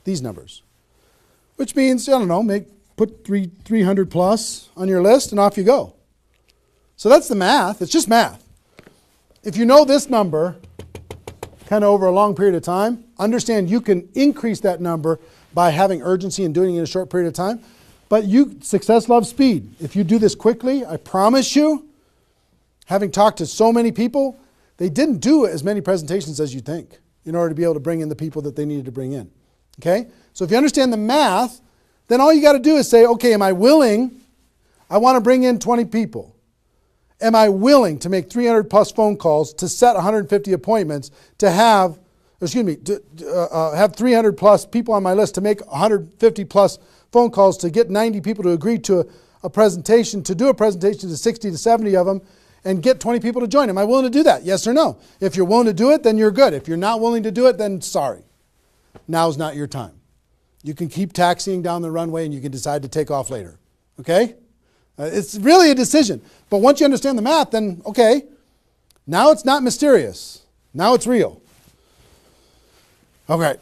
these numbers. Which means, put 300 plus on your list and off you go. So that's the math. It's just math. If you know this number kind of over a long period of time, understand you can increase that number by having urgency and doing it in a short period of time. But success loves speed. If you do this quickly, I promise you, having talked to so many people, they didn't do as many presentations as you think in order to be able to bring in the people that they needed to bring in. Okay? So if you understand the math, then all you got to do is say, okay, am I willing? I want to bring in 20 people. Am I willing to make 300 plus phone calls to set 150 appointments to have 300 plus people on my list to make 150 plus phone calls to get 90 people to agree to a presentation, to do a presentation to 60 to 70 of them and get 20 people to join? Am I willing to do that? Yes or no? If you're willing to do it, then you're good. If you're not willing to do it, then sorry. now's not your time. You can keep taxiing down the runway and you can decide to take off later. Okay? It's really a decision. But once you understand the math, then okay, now it's not mysterious. Now it's real. Okay.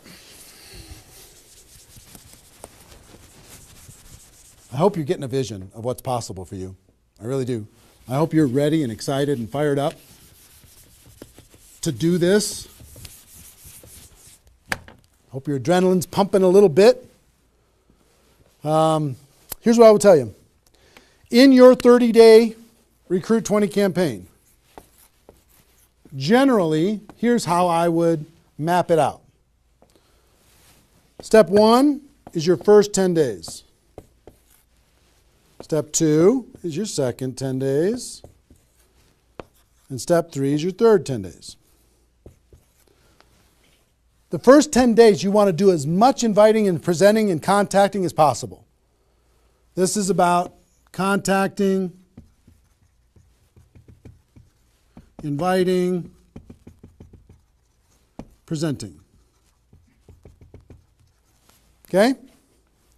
I hope you're getting a vision of what's possible for you. I really do. I hope you're ready and excited and fired up to do this. Hope your adrenaline's pumping a little bit. Here's what I will tell you. In your 30-day Recruit 20 campaign, generally, here's how I would map it out. Step 1 is your first 10 days. Step 2 is your second 10 days. And step 3 is your third 10 days. The first 10 days, you want to do as much inviting and presenting and contacting as possible. This is about contacting, inviting, presenting. Okay?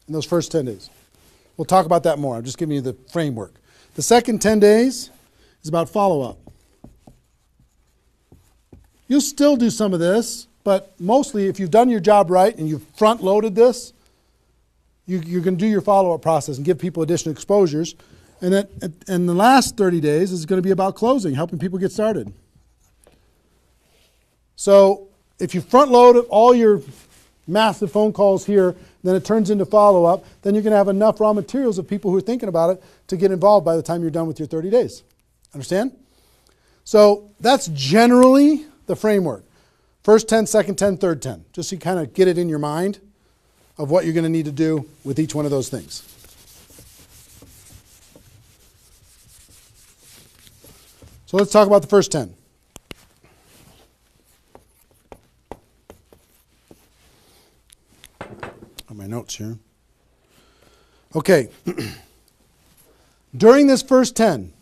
In those first 10 days. We'll talk about that more. I'm just giving you the framework. The second 10 days is about follow-up. You'll still do some of this, but mostly if you've done your job right and you've front-loaded this, you're going to do your follow-up process and give people additional exposures. And the last 30 days is going to be about closing, helping people get started. So if you front-load all your massive phone calls here, then it turns into follow-up, then you're going to have enough raw materials of people who are thinking about it to get involved by the time you're done with your 30 days. Understand? So that's generally the framework. First 10, second 10, third 10. Just so you kind of get it in your mind of what you're going to need to do with each one of those things. So let's talk about the first 10. My notes here. Okay. During this first 10,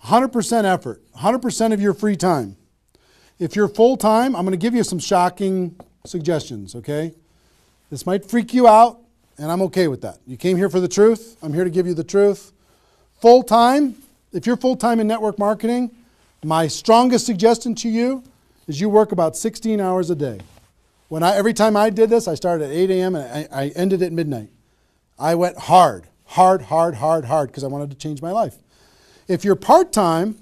100% effort, 100% of your free time. If you're full-time, I'm going to give you some shocking suggestions, okay? This might freak you out, and I'm okay with that. You came here for the truth. I'm here to give you the truth. Full-time, if you're full-time in network marketing, my strongest suggestion to you is you work about 16 hours a day. Every time I did this, I started at 8 a.m. and I ended at midnight. I went hard, because I wanted to change my life. If you're part-time,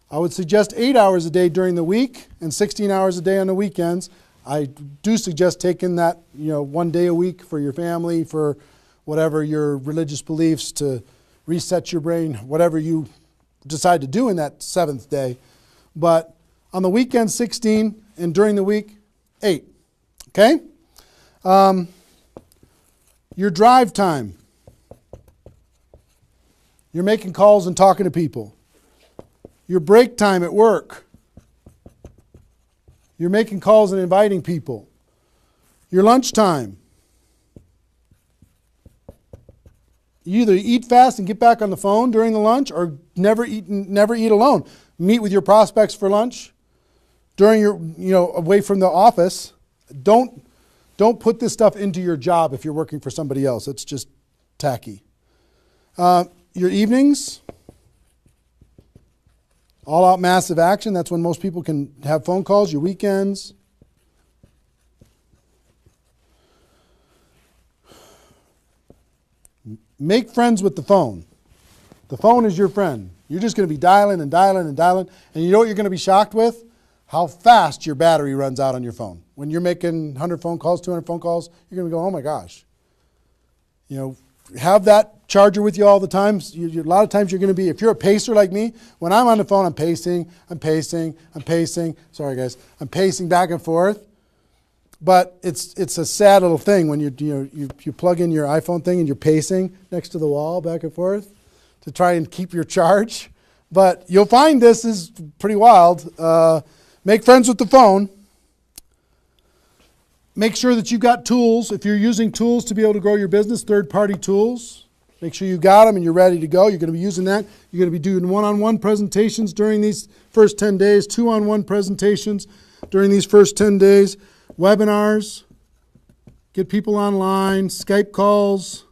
I would suggest 8 hours a day during the week and 16 hours a day on the weekends. I do suggest taking that, 1 day a week for your family, for whatever your religious beliefs, to reset your brain, whatever you decide to do in that 7th day. But on the weekend, 16, and during the week, 8. Okay? Your drive time. You're making calls and talking to people. Your break time at work. You're making calls and inviting people. Your lunch time. You either eat fast and get back on the phone during the lunch, or never eat alone. Meet with your prospects for lunch. During your, away from the office. Don't put this stuff into your job if you're working for somebody else. It's just tacky. Your evenings, all out massive action. That's when most people can have phone calls. Your weekends. Make friends with the phone. The phone is your friend. You're just going to be dialing and dialing and dialing. And you know what you're going to be shocked with? How fast your battery runs out on your phone. When you're making 100 phone calls, 200 phone calls, you're going to go, oh my gosh. Have that charger with you all the time. A lot of times you're going to be, if you're a pacer like me, when I'm on the phone, I'm pacing. Sorry guys. I'm pacing back and forth. But it's a sad little thing when you plug in your iPhone thing and you're pacing next to the wall back and forth to try and keep your charge. But you'll find this is pretty wild. Make friends with the phone. Make sure that you've got tools. If you're using tools to be able to grow your business, third-party tools, make sure you got them and you're ready to go. You're going to be using that. You're going to be doing one-on-one presentations during these first 10 days, two-on-one presentations during these first 10 days. webinars, get people online, Skype calls,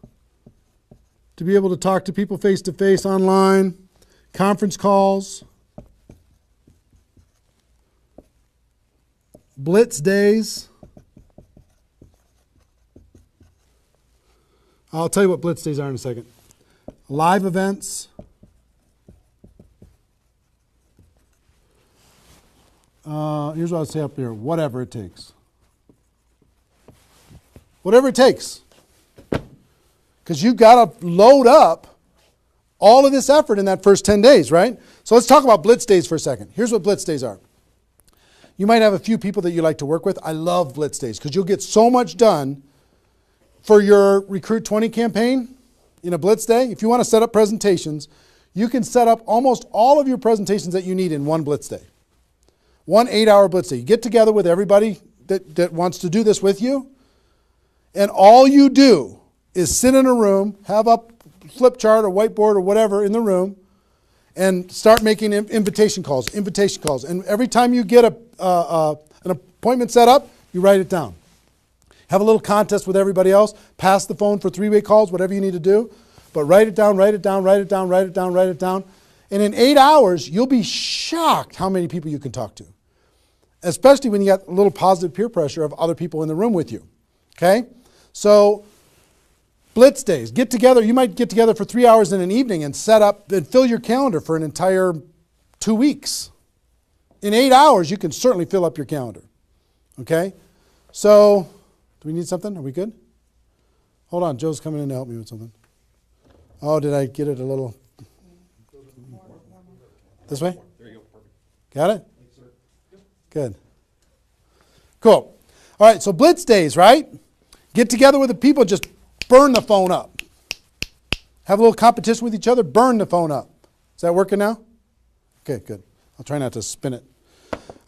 to be able to talk to people face-to-face online, conference calls, blitz days. I'll tell you what blitz days are in a second. Live events. Here's what I'll say up here. Whatever it takes. Whatever it takes. Because you've got to load up all of this effort in that first 10 days, right? So let's talk about blitz days for a second. Here's what blitz days are. You might have a few people that you like to work with. I love blitz days because you'll get so much done for your Recruit 20 campaign in a blitz day. If you want to set up presentations, you can set up almost all of your presentations that you need in one blitz day. 1 8-hour blitz day. You get together with everybody that wants to do this with you, and all you do is sit in a room, have a flip chart or whiteboard or whatever in the room, and start making invitation calls. And every time you get an appointment set up, you write it down. Have a little contest with everybody else. Pass the phone for 3-way calls, whatever you need to do. But write it down, write it down, write it down, write it down, write it down. And in 8 hours, you'll be shocked how many people you can talk to. Especially when you got a little positive peer pressure of other people in the room with you. Okay? So, blitz days. Get together. You might get together for 3 hours in an evening and set up and fill your calendar for an entire 2 weeks. In 8 hours, you can certainly fill up your calendar. Okay? So, do we need something? Are we good? Hold on. Joe's coming in to help me with something. Oh, did I get it a little? This way? There you go. Perfect. Got it? Good. Cool. All right, so blitz days, right? Get together with the people, just burn the phone up. Have a little competition with each other, burn the phone up. Is that working now? Okay, good. I'll try not to spin it.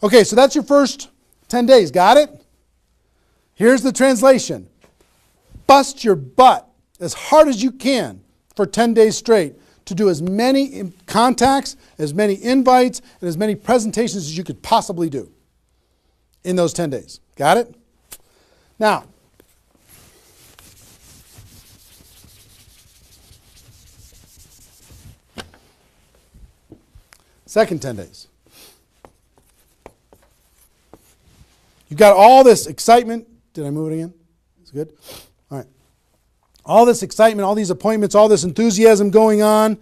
Okay, so that's your first 10 days. Got it? Here's the translation. Bust your butt as hard as you can for 10 days straight to do as many contacts, as many invites, and as many presentations as you could possibly do in those 10 days. Got it? Now, second 10 days. You've got all this excitement. Did I move it again? It's good? All right. All this excitement, all these appointments, all this enthusiasm going on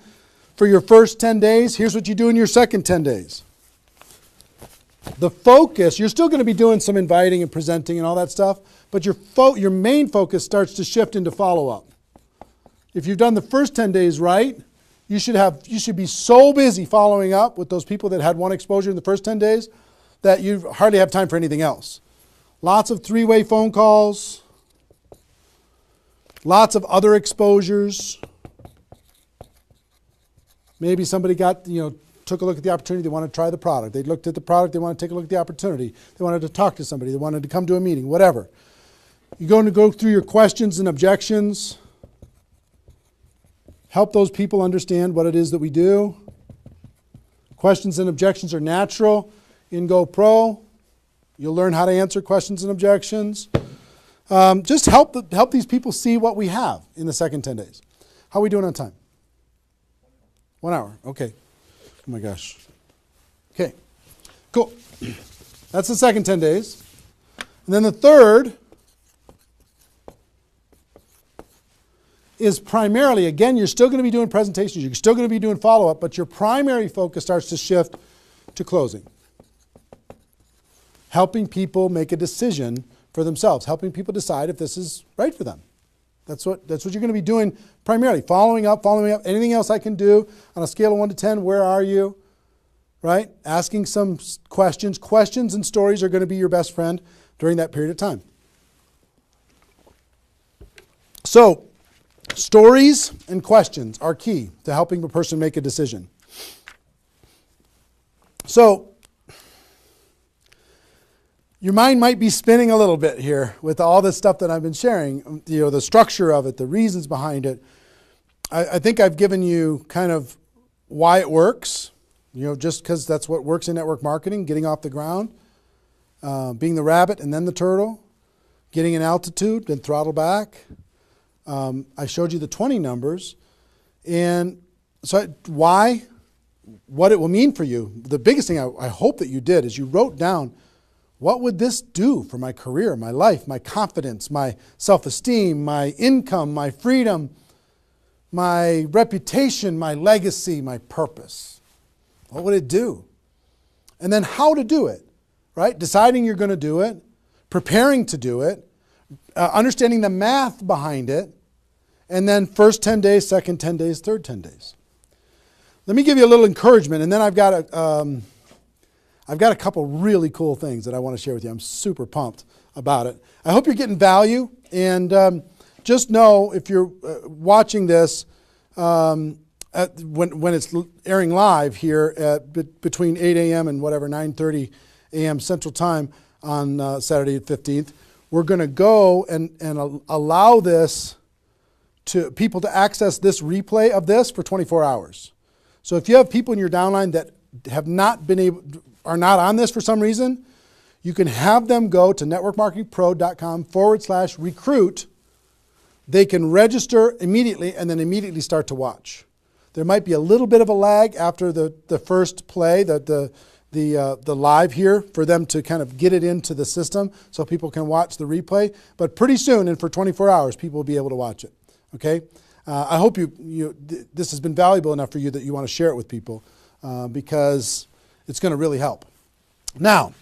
for your first 10 days. Here's what you do in your second 10 days. The focus, you're still going to be doing some inviting and presenting and all that stuff, but your main focus starts to shift into follow-up. If you've done the first 10 days right, you should be so busy following up with those people that had one exposure in the first 10 days that you hardly have time for anything else. Lots of 3-way phone calls. Lots of other exposures. Maybe somebody took a look at the opportunity, they want to try the product. They looked at the product, they want to take a look at the opportunity. They wanted to talk to somebody, they wanted to come to a meeting, whatever. You're going to go through your questions and objections. Help those people understand what it is that we do. Questions and objections are natural in GoPro. You'll learn how to answer questions and objections. Just help these people see what we have in the second 10 days. How are we doing on time? 1 hour. Okay. Oh my gosh. Okay. Cool. That's the second 10 days. And then the third is primarily, again, you're still going to be doing presentations. You're still going to be doing follow-up, but your primary focus starts to shift to closing. Helping people make a decision for themselves, helping people decide if this is right for them. That's what you're going to be doing primarily. Following up. Anything else I can do on a scale of 1 to 10, where are you? Right? Asking some questions. Questions and stories are going to be your best friend during that period of time. So, stories and questions are key to helping a person make a decision. So, your mind might be spinning a little bit here with all this stuff that I've been sharing, the structure of it, the reasons behind it. I think I've given you kind of why it works, just because that's what works in network marketing, getting off the ground. being the rabbit and then the turtle, getting an altitude, then throttle back. I showed you the 20 numbers. And so why? What it will mean for you. The biggest thing I hope that you did is you wrote down, what would this do for my career, my life, my confidence, my self-esteem, my income, my freedom, my reputation, my legacy, my purpose? What would it do? And then how to do it, right? Deciding you're going to do it, preparing to do it, understanding the math behind it, and then first 10 days, second 10 days, third 10 days. Let me give you a little encouragement, and then I've got a couple really cool things that I want to share with you. I'm super pumped about it. I hope you're getting value, and just know if you're watching this when it's airing live here at between 8 a.m. and whatever 9:30 a.m. Central Time on Saturday the 15th, we're going to go and allow this to people to access this replay of this for 24 hours. So if you have people in your downline that have not been able, are not on this for some reason, you can have them go to networkmarketingpro.com/recruit. They can register immediately and then immediately start to watch. There might be a little bit of a lag after the first play, the live here, for them to kind of get it into the system so people can watch the replay. But pretty soon, and for 24 hours, people will be able to watch it. Okay? I hope this has been valuable enough for you that you want to share it with people because it's going to really help. Now,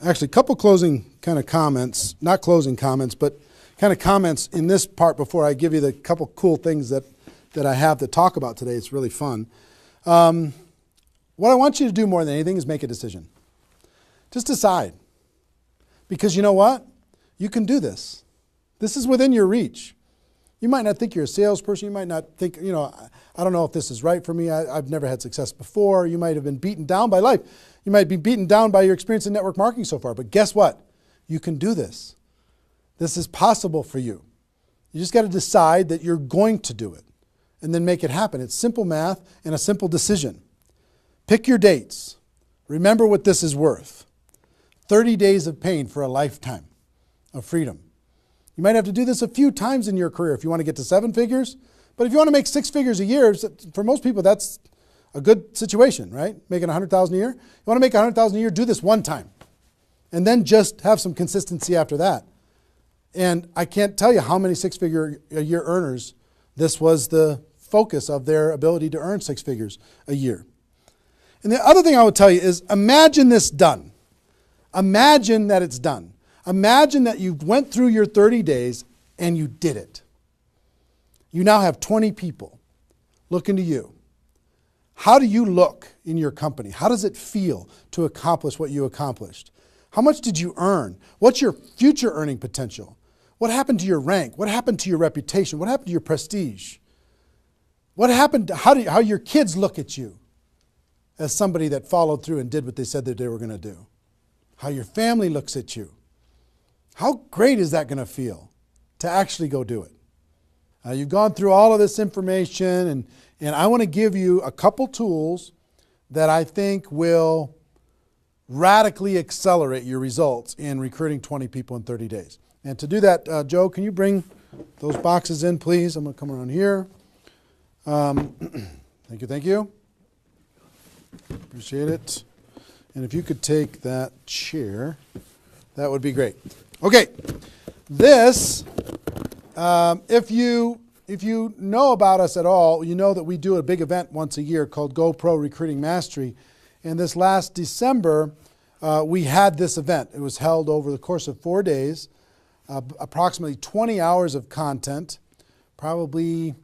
actually, a couple closing kind of comments, not closing comments, but kind of comments in this part before I give you the couple cool things that I have to talk about today. It's really fun. What I want you to do more than anything is make a decision. Just decide. Because you know what? You can do this. This is within your reach. You might not think you're a salesperson. You might not think, I don't know if this is right for me. I've never had success before. You might have been beaten down by life. You might be beaten down by your experience in network marketing so far. But guess what? You can do this. This is possible for you. You just got to decide that you're going to do it and then make it happen. It's simple math and a simple decision. Pick your dates. Remember what this is worth. 30 days of pain for a lifetime of freedom. You might have to do this a few times in your career if you want to get to 7 figures. But if you want to make 6 figures a year, for most people, that's a good situation, right? Making $100,000 a year. You want to make $100,000 a year, do this one time. And then just have some consistency after that. And I can't tell you how many 6-figure a year earners this was the focus of their ability to earn 6 figures a year. And the other thing I would tell you is imagine this done. Imagine that it's done. Imagine that you went through your 30 days and you did it. You now have 20 people looking to you. How do you look in your company? How does it feel to accomplish what you accomplished? How much did you earn? What's your future earning potential? What happened to your rank? What happened to your reputation? What happened to your prestige? What happened to how your kids look at you as somebody that followed through and did what they said that they were going to do? How your family looks at you? How great is that going to feel to actually go do it? You've gone through all of this information, and I want to give you a couple tools that I think will radically accelerate your results in recruiting 20 people in 30 days. And to do that, Joe, can you bring those boxes in, please? I'm going to come around here. Thank you. Appreciate it. And if you could take that chair, that would be great. Okay, this, if you know about us at all, you know that we do a big event once a year called GoPro Recruiting Mastery. And this last December, we had this event. It was held over the course of 4 days, approximately 20 hours of content. Probably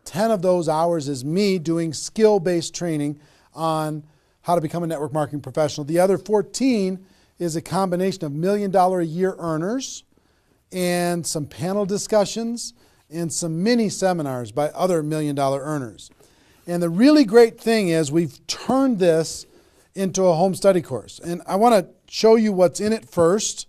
10 of those hours is me doing skill-based training on how to become a network marketing professional. The other 14 is a combination of $1 million a year earners and some panel discussions and some mini seminars by other $1 million earners. And the really great thing is we've turned this into a home study course. And I want to show you what's in it first.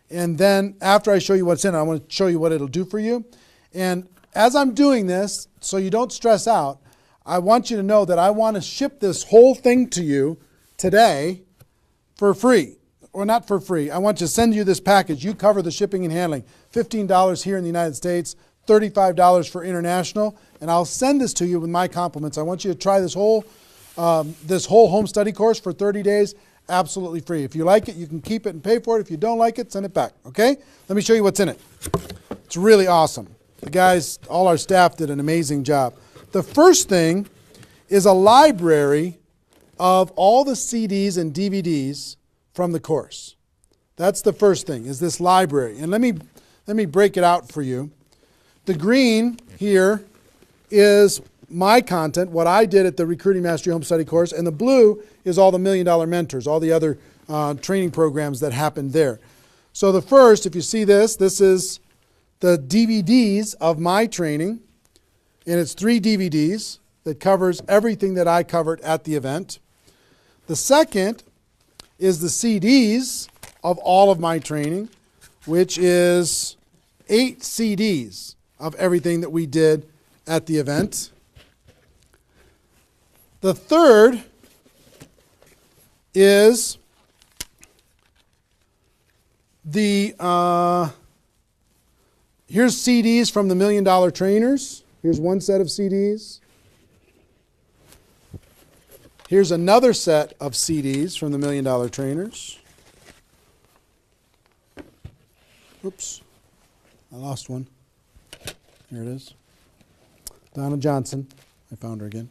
And then after I show you what's in it, I want to show you what it'll do for you. And as I'm doing this, so you don't stress out, I want you to know that I want to ship this whole thing to you today for free. Or not for free. I want to send you this package. You cover the shipping and handling. $15 here in the United States, $35 for international, and I'll send this to you with my compliments. I want you to try this whole home study course for 30 days, absolutely free. If you like it, you can keep it and pay for it. If you don't like it, send it back, okay? Let me show you what's in it. It's really awesome. The guys, all our staff did an amazing job. The first thing is a library of all the CDs and DVDs from the course. That's the first thing, is this library. And let me break it out for you. The green here is my content, what I did at the Recruiting Mastery Home Study course, and the blue is all the $1 Million Mentors, all the other training programs that happened there. So the first, if you see this is the DVDs of my training, and it's 3 DVDs that covers everything that I covered at the event. The second is the CDs of all of my training, which is 8 CDs of everything that we did at the event. The third is here's CDs from the $1 Million Trainers. Here's one set of CDs. Here's another set of CDs from the $1 Million Trainers. Oops, I lost one. Here it is. Donna Johnson. I found her again.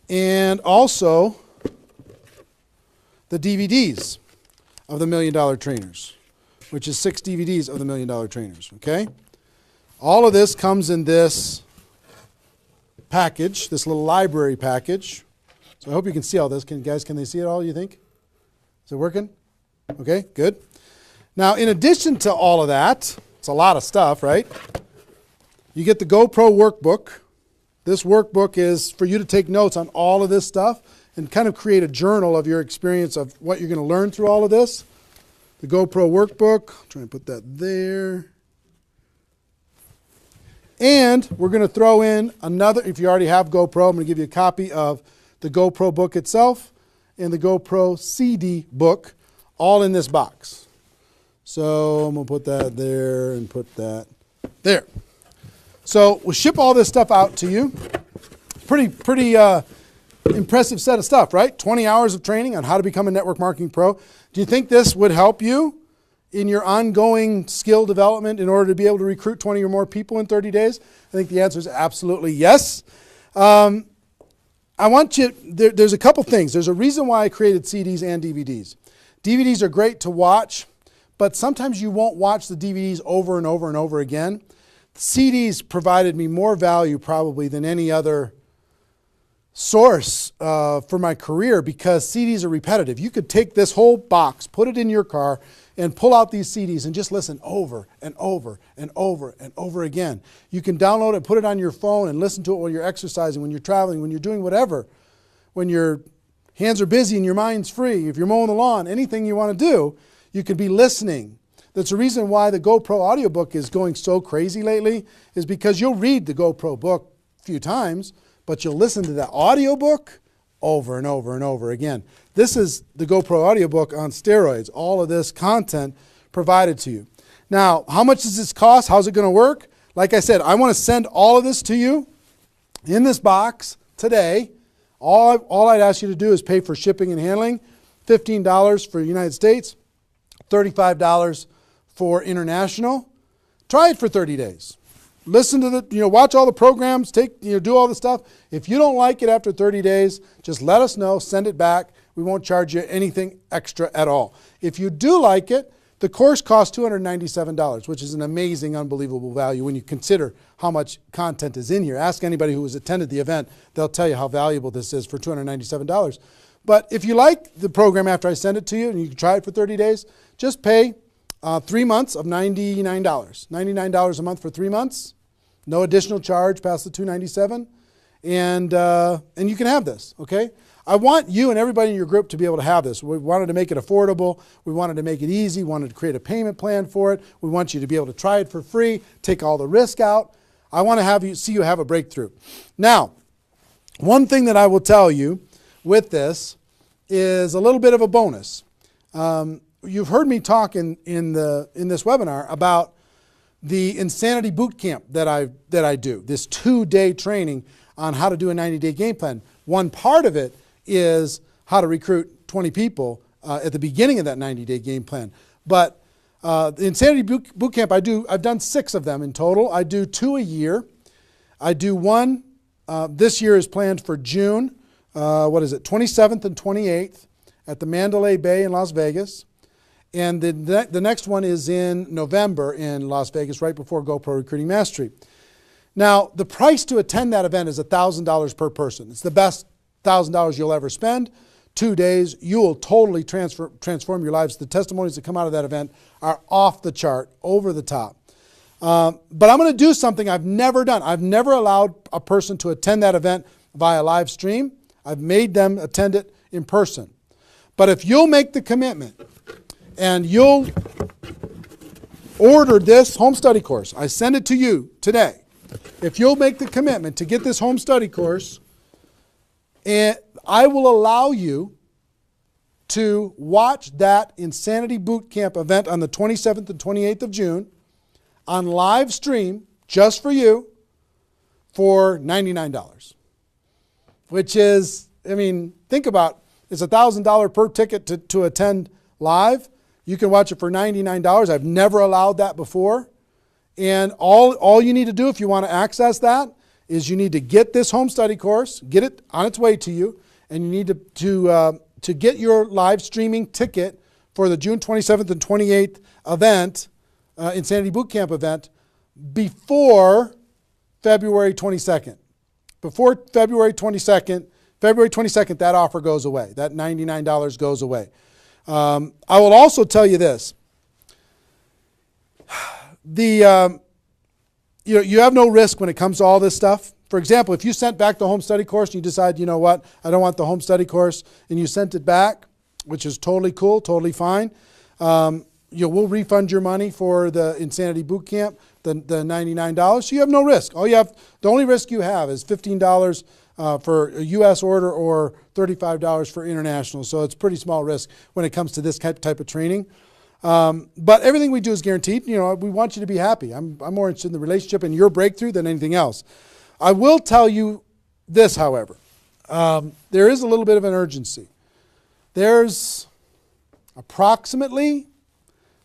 And also the DVDs of the $1 Million Trainers, which is 6 DVDs of the $1 Million Trainers, okay? All of this comes in this package, this little library package. So I hope you can see all this. Can they see it all, you think? Is it working? Okay, good. Now, in addition to all of that, it's a lot of stuff, right? You get the GoPro workbook. This workbook is for you to take notes on all of this stuff and kind of create a journal of your experience of what you're going to learn through all of this. The GoPro workbook, I'll try and put that there. And we're going to throw in another, if you already have GoPro, I'm going to give you a copy of the GoPro book itself and the GoPro CD book, all in this box. So I'm going to put that there and put that there. So we'll ship all this stuff out to you. Pretty impressive set of stuff, right? 20 hours of training on how to become a network marketing pro. Do you think this would help you in your ongoing skill development in order to be able to recruit 20 or more people in 30 days? I think the answer is absolutely yes. I want you, there's a couple things. There's a reason why I created CDs and DVDs. DVDs are great to watch, but sometimes you won't watch the DVDs over and over and over again. CDs provided me more value probably than any other source for my career because CDs are repetitive. You could take this whole box, put it in your car, and pull out these CDs and just listen over and over and over and over again. You can download it, put it on your phone, and listen to it while you're exercising, when you're traveling, when you're doing whatever. When your hands are busy and your mind's free, if you're mowing the lawn, anything you want to do, you could be listening. That's the reason why the GoPro audiobook is going so crazy lately, is because you'll read the GoPro book a few times, but you'll listen to the audiobook over and over and over again. This is the GoPro audiobook on steroids. All of this content provided to you. Now, how much does this cost? How's it going to work? Like I said, I want to send all of this to you in this box today. All I'd ask you to do is pay for shipping and handling, $15 for the United States, $35 for international. Try it for 30 days. Listen to watch all the programs, do all the stuff. If you don't like it after 30 days, just let us know, send it back. We won't charge you anything extra at all. If you do like it, the course costs $297, which is an amazing, unbelievable value when you consider how much content is in here. Ask anybody who has attended the event. They'll tell you how valuable this is for $297. But if you like the program after I send it to you and you can try it for 30 days, just pay 3 months of $99. $99 a month for 3 months. No additional charge past the $297. And you can have this, okay? I want you and everybody in your group to be able to have this. We wanted to make it affordable. We wanted to make it easy. We wanted to create a payment plan for it. We want you to be able to try it for free, take all the risk out. I want to see you have a breakthrough. Now, one thing that I will tell you with this is a little bit of a bonus. You've heard me talk in this webinar about the Insanity Boot Camp that I do, this 2-day training on how to do a 90-day game plan. One part of it is how to recruit 20 people at the beginning of that 90-day game plan. But the Insanity Boot Camp, I've done 6 of them in total. I do 2 a year. I do one, this year is planned for June, 27th and 28th at the Mandalay Bay in Las Vegas. And the next one is in November in Las Vegas, right before GoPro Recruiting Mastery. Now, the price to attend that event is $1,000 per person. It's the best $1,000 you'll ever spend. 2 days, you will totally transform your lives. The testimonies that come out of that event are off the chart, over the top. But I'm going to do something I've never done. I've never allowed a person to attend that event via live stream. I've made them attend it in person. But if you'll make the commitment and you'll order this home study course, I send it to you today. If you'll make the commitment to get this home study course, and I will allow you to watch that Insanity Boot Camp event on the 27th and 28th of June on live stream just for you for $99. Which is, I mean, think about, it's $1,000 per ticket to attend live. You can watch it for $99. I've never allowed that before. And all you need to do if you want to access that is you need to get this home study course, get it on its way to you, and you need to get your live streaming ticket for the June 27th and 28th event, Insanity Boot Camp event, before February 22nd. Before February 22nd, that offer goes away. That $99 goes away. I will also tell you this. You have no risk when it comes to all this stuff. For example, if you sent back the home study course and you decide, you know what, I don't want the home study course, and you sent it back, which is totally cool, totally fine. We'll refund your money for the Insanity Boot Camp, the $99. So you have no risk. The only risk you have is $15 for a U.S. order or $35 for international. So it's pretty small risk when it comes to this type of training. But everything we do is guaranteed. We want you to be happy. I'm more interested in the relationship and your breakthrough than anything else. I will tell you this, however. There is a little bit of an urgency. There's approximately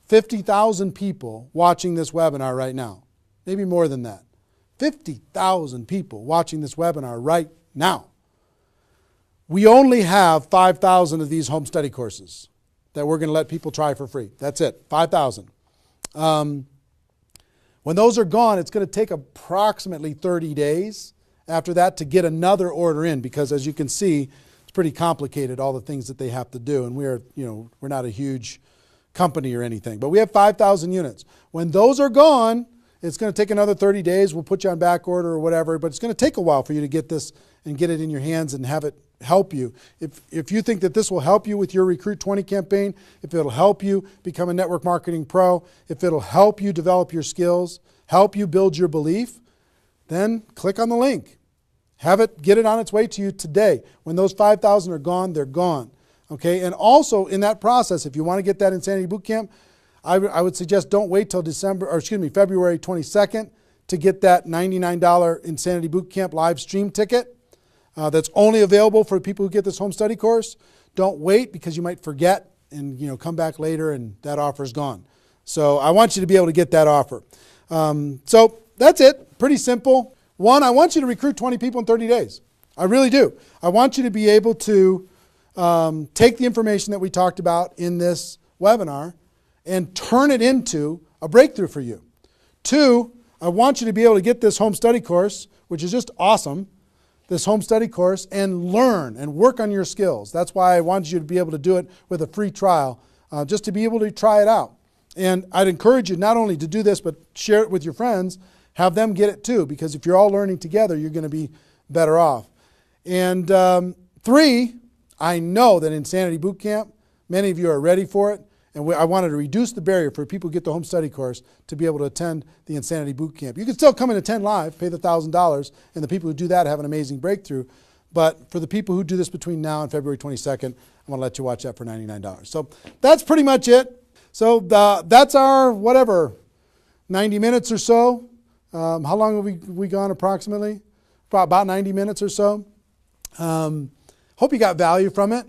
50,000 people watching this webinar right now. Maybe more than that. 50,000 people watching this webinar right now. We only have 5,000 of these home study courses that we're going to let people try for free. That's it, 5,000. When those are gone, it's going to take approximately 30 days after that to get another order in, because as you can see, it's pretty complicated, all the things that they have to do. And we're not a huge company or anything, but we have 5,000 units. When those are gone, it's going to take another 30 days. We'll put you on back order or whatever, but it's going to take a while for you to get this and get it in your hands and have it help you. If you think that this will help you with your Recruit 20 campaign, if it'll help you become a network marketing pro, if it'll help you develop your skills, help you build your belief, then click on the link. Get it on its way to you today. When those 5,000 are gone, they're gone. Okay, and also in that process, if you want to get that Insanity Boot Camp, I would suggest don't wait till February 22nd to get that $99 Insanity Boot Camp live stream ticket. That's only available for people who get this home study course. Don't wait, because you might forget and come back later and that offer's gone. So I want you to be able to get that offer. So that's it. Pretty simple. One, I want you to recruit 20 people in 30 days. I really do. I want you to be able to take the information that we talked about in this webinar and turn it into a breakthrough for you. Two, I want you to be able to get this home study course, which is just awesome, this home study course, and learn and work on your skills. That's why I wanted you to be able to do it with a free trial, just to be able to try it out. And I'd encourage you not only to do this, but share it with your friends, have them get it too, because if you're all learning together, you're going to be better off. And three, I know that Insanity Boot Camp, many of you are ready for it, And I wanted to reduce the barrier for people who get the home study course to be able to attend the Insanity Boot Camp. You can still come and attend live, pay the $1,000, and the people who do that have an amazing breakthrough. But for the people who do this between now and February 22nd, I'm going to let you watch that for $99. So that's pretty much it. So that's our, whatever, 90 minutes or so. How long have we gone approximately? About 90 minutes or so. Hope you got value from it.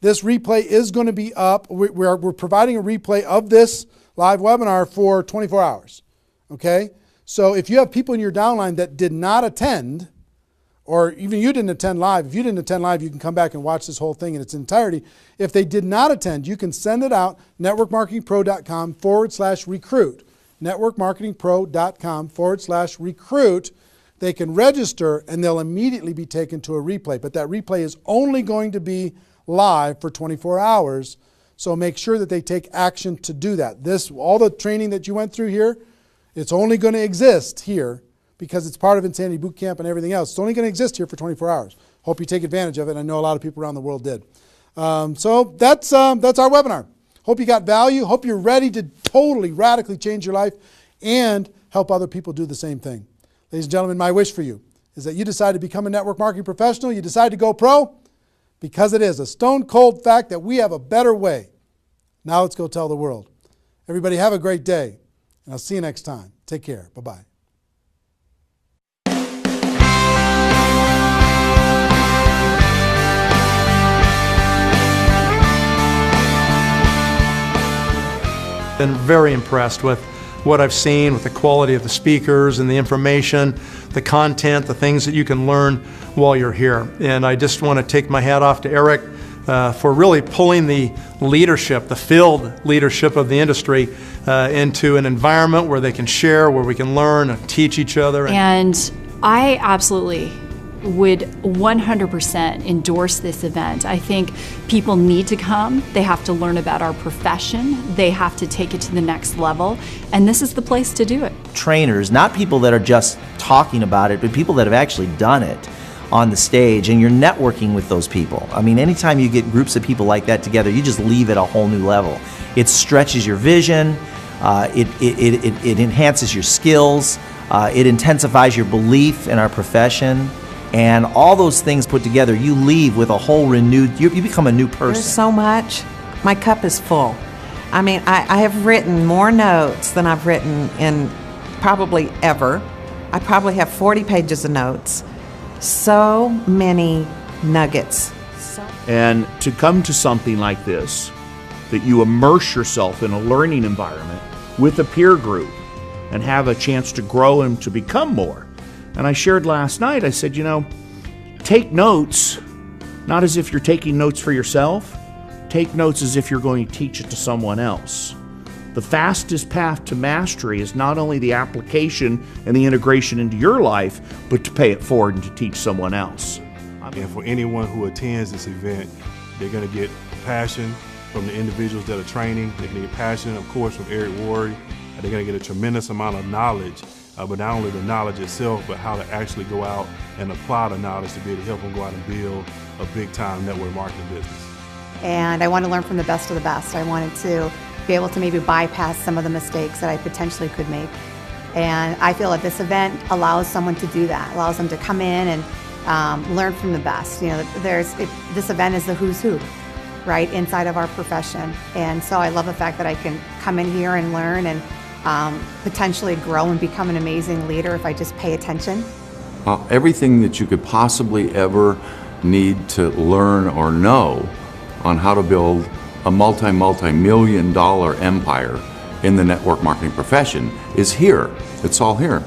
This replay is going to be up. We're providing a replay of this live webinar for 24 hours. Okay? So if you have people in your downline that did not attend, or even you didn't attend live, if you didn't attend live, you can come back and watch this whole thing in its entirety. If they did not attend, you can send it out, networkmarketingpro.com/recruit. networkmarketingpro.com/recruit. They can register and they'll immediately be taken to a replay. But that replay is only going to be live for 24 hours. So make sure that they take action to do that. All the training that you went through here, it's only going to exist here because it's part of Insanity Boot Camp and everything else. It's only going to exist here for 24 hours. Hope you take advantage of it. I know a lot of people around the world did. So that's our webinar. Hope you got value. Hope you're ready to totally, radically change your life and help other people do the same thing. Ladies and gentlemen, my wish for you is that you decide to become a network marketing professional. You decide to go pro because it is a stone cold fact that we have a better way. Now let's go tell the world. Everybody have a great day, and I'll see you next time. Take care. Bye-bye. Been very impressed with what I've seen, with the quality of the speakers and the information, the content, the things that you can learn while you're here. And I just want to take my hat off to Eric for really pulling the leadership, the field leadership of the industry into an environment where they can share, where we can learn and teach each other. And I absolutely would 100% endorse this event. I think people need to come. They have to learn about our profession. They have to take it to the next level. And this is the place to do it. Trainers, not people that are just talking about it, but people that have actually done it on the stage, and you're networking with those people. I mean, anytime you get groups of people like that together, you just leave at a whole new level. It stretches your vision, it enhances your skills, it intensifies your belief in our profession. And all those things put together, you leave with a whole renewed, you become a new person. There's so much. My cup is full. I mean, I have written more notes than I've written in probably ever. I probably have 40 pages of notes. So many nuggets. And to come to something like this, that you immerse yourself in a learning environment with a peer group and have a chance to grow and to become more. And I shared last night, I said, you know, take notes, not as if you're taking notes for yourself. Take notes as if you're going to teach it to someone else. The fastest path to mastery is not only the application and the integration into your life, but to pay it forward and to teach someone else. And for anyone who attends this event, they're going to get passion from the individuals that are training. They're going to get passion, of course, from Eric Worre. They're going to get a tremendous amount of knowledge. But not only the knowledge itself, but how to actually go out and apply the knowledge to be able to help them go out and build a big-time network marketing business. And I want to learn from the best of the best. I wanted to be able to maybe bypass some of the mistakes that I potentially could make. And I feel that this event allows someone to do that, allows them to come in and learn from the best. You know, this event is the who's who, right, inside of our profession. And so I love the fact that I can come in here and learn and potentially grow and become an amazing leader if I just pay attention. Everything that you could possibly ever need to learn or know on how to build a multi-million dollar empire in the network marketing profession is here. It's all here.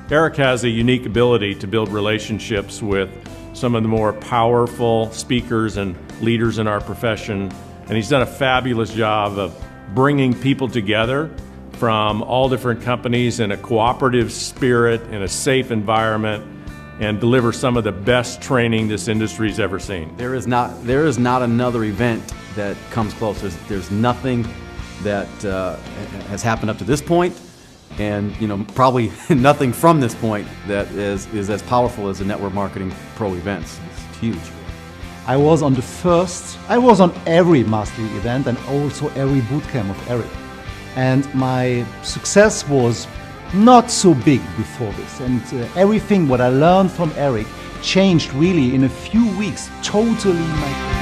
Eric has a unique ability to build relationships with some of the more powerful speakers and leaders in our profession, and he's done a fabulous job of bringing people together from all different companies in a cooperative spirit, in a safe environment, and deliver some of the best training this industry's ever seen. There is not another event that comes close. There's nothing that has happened up to this point, and probably nothing from this point that is as powerful as the Network Marketing Pro events. It's huge. I was on every mastery event and also every bootcamp of Eric. And my success was not so big before this. And everything what I learned from Eric changed really in a few weeks, totally my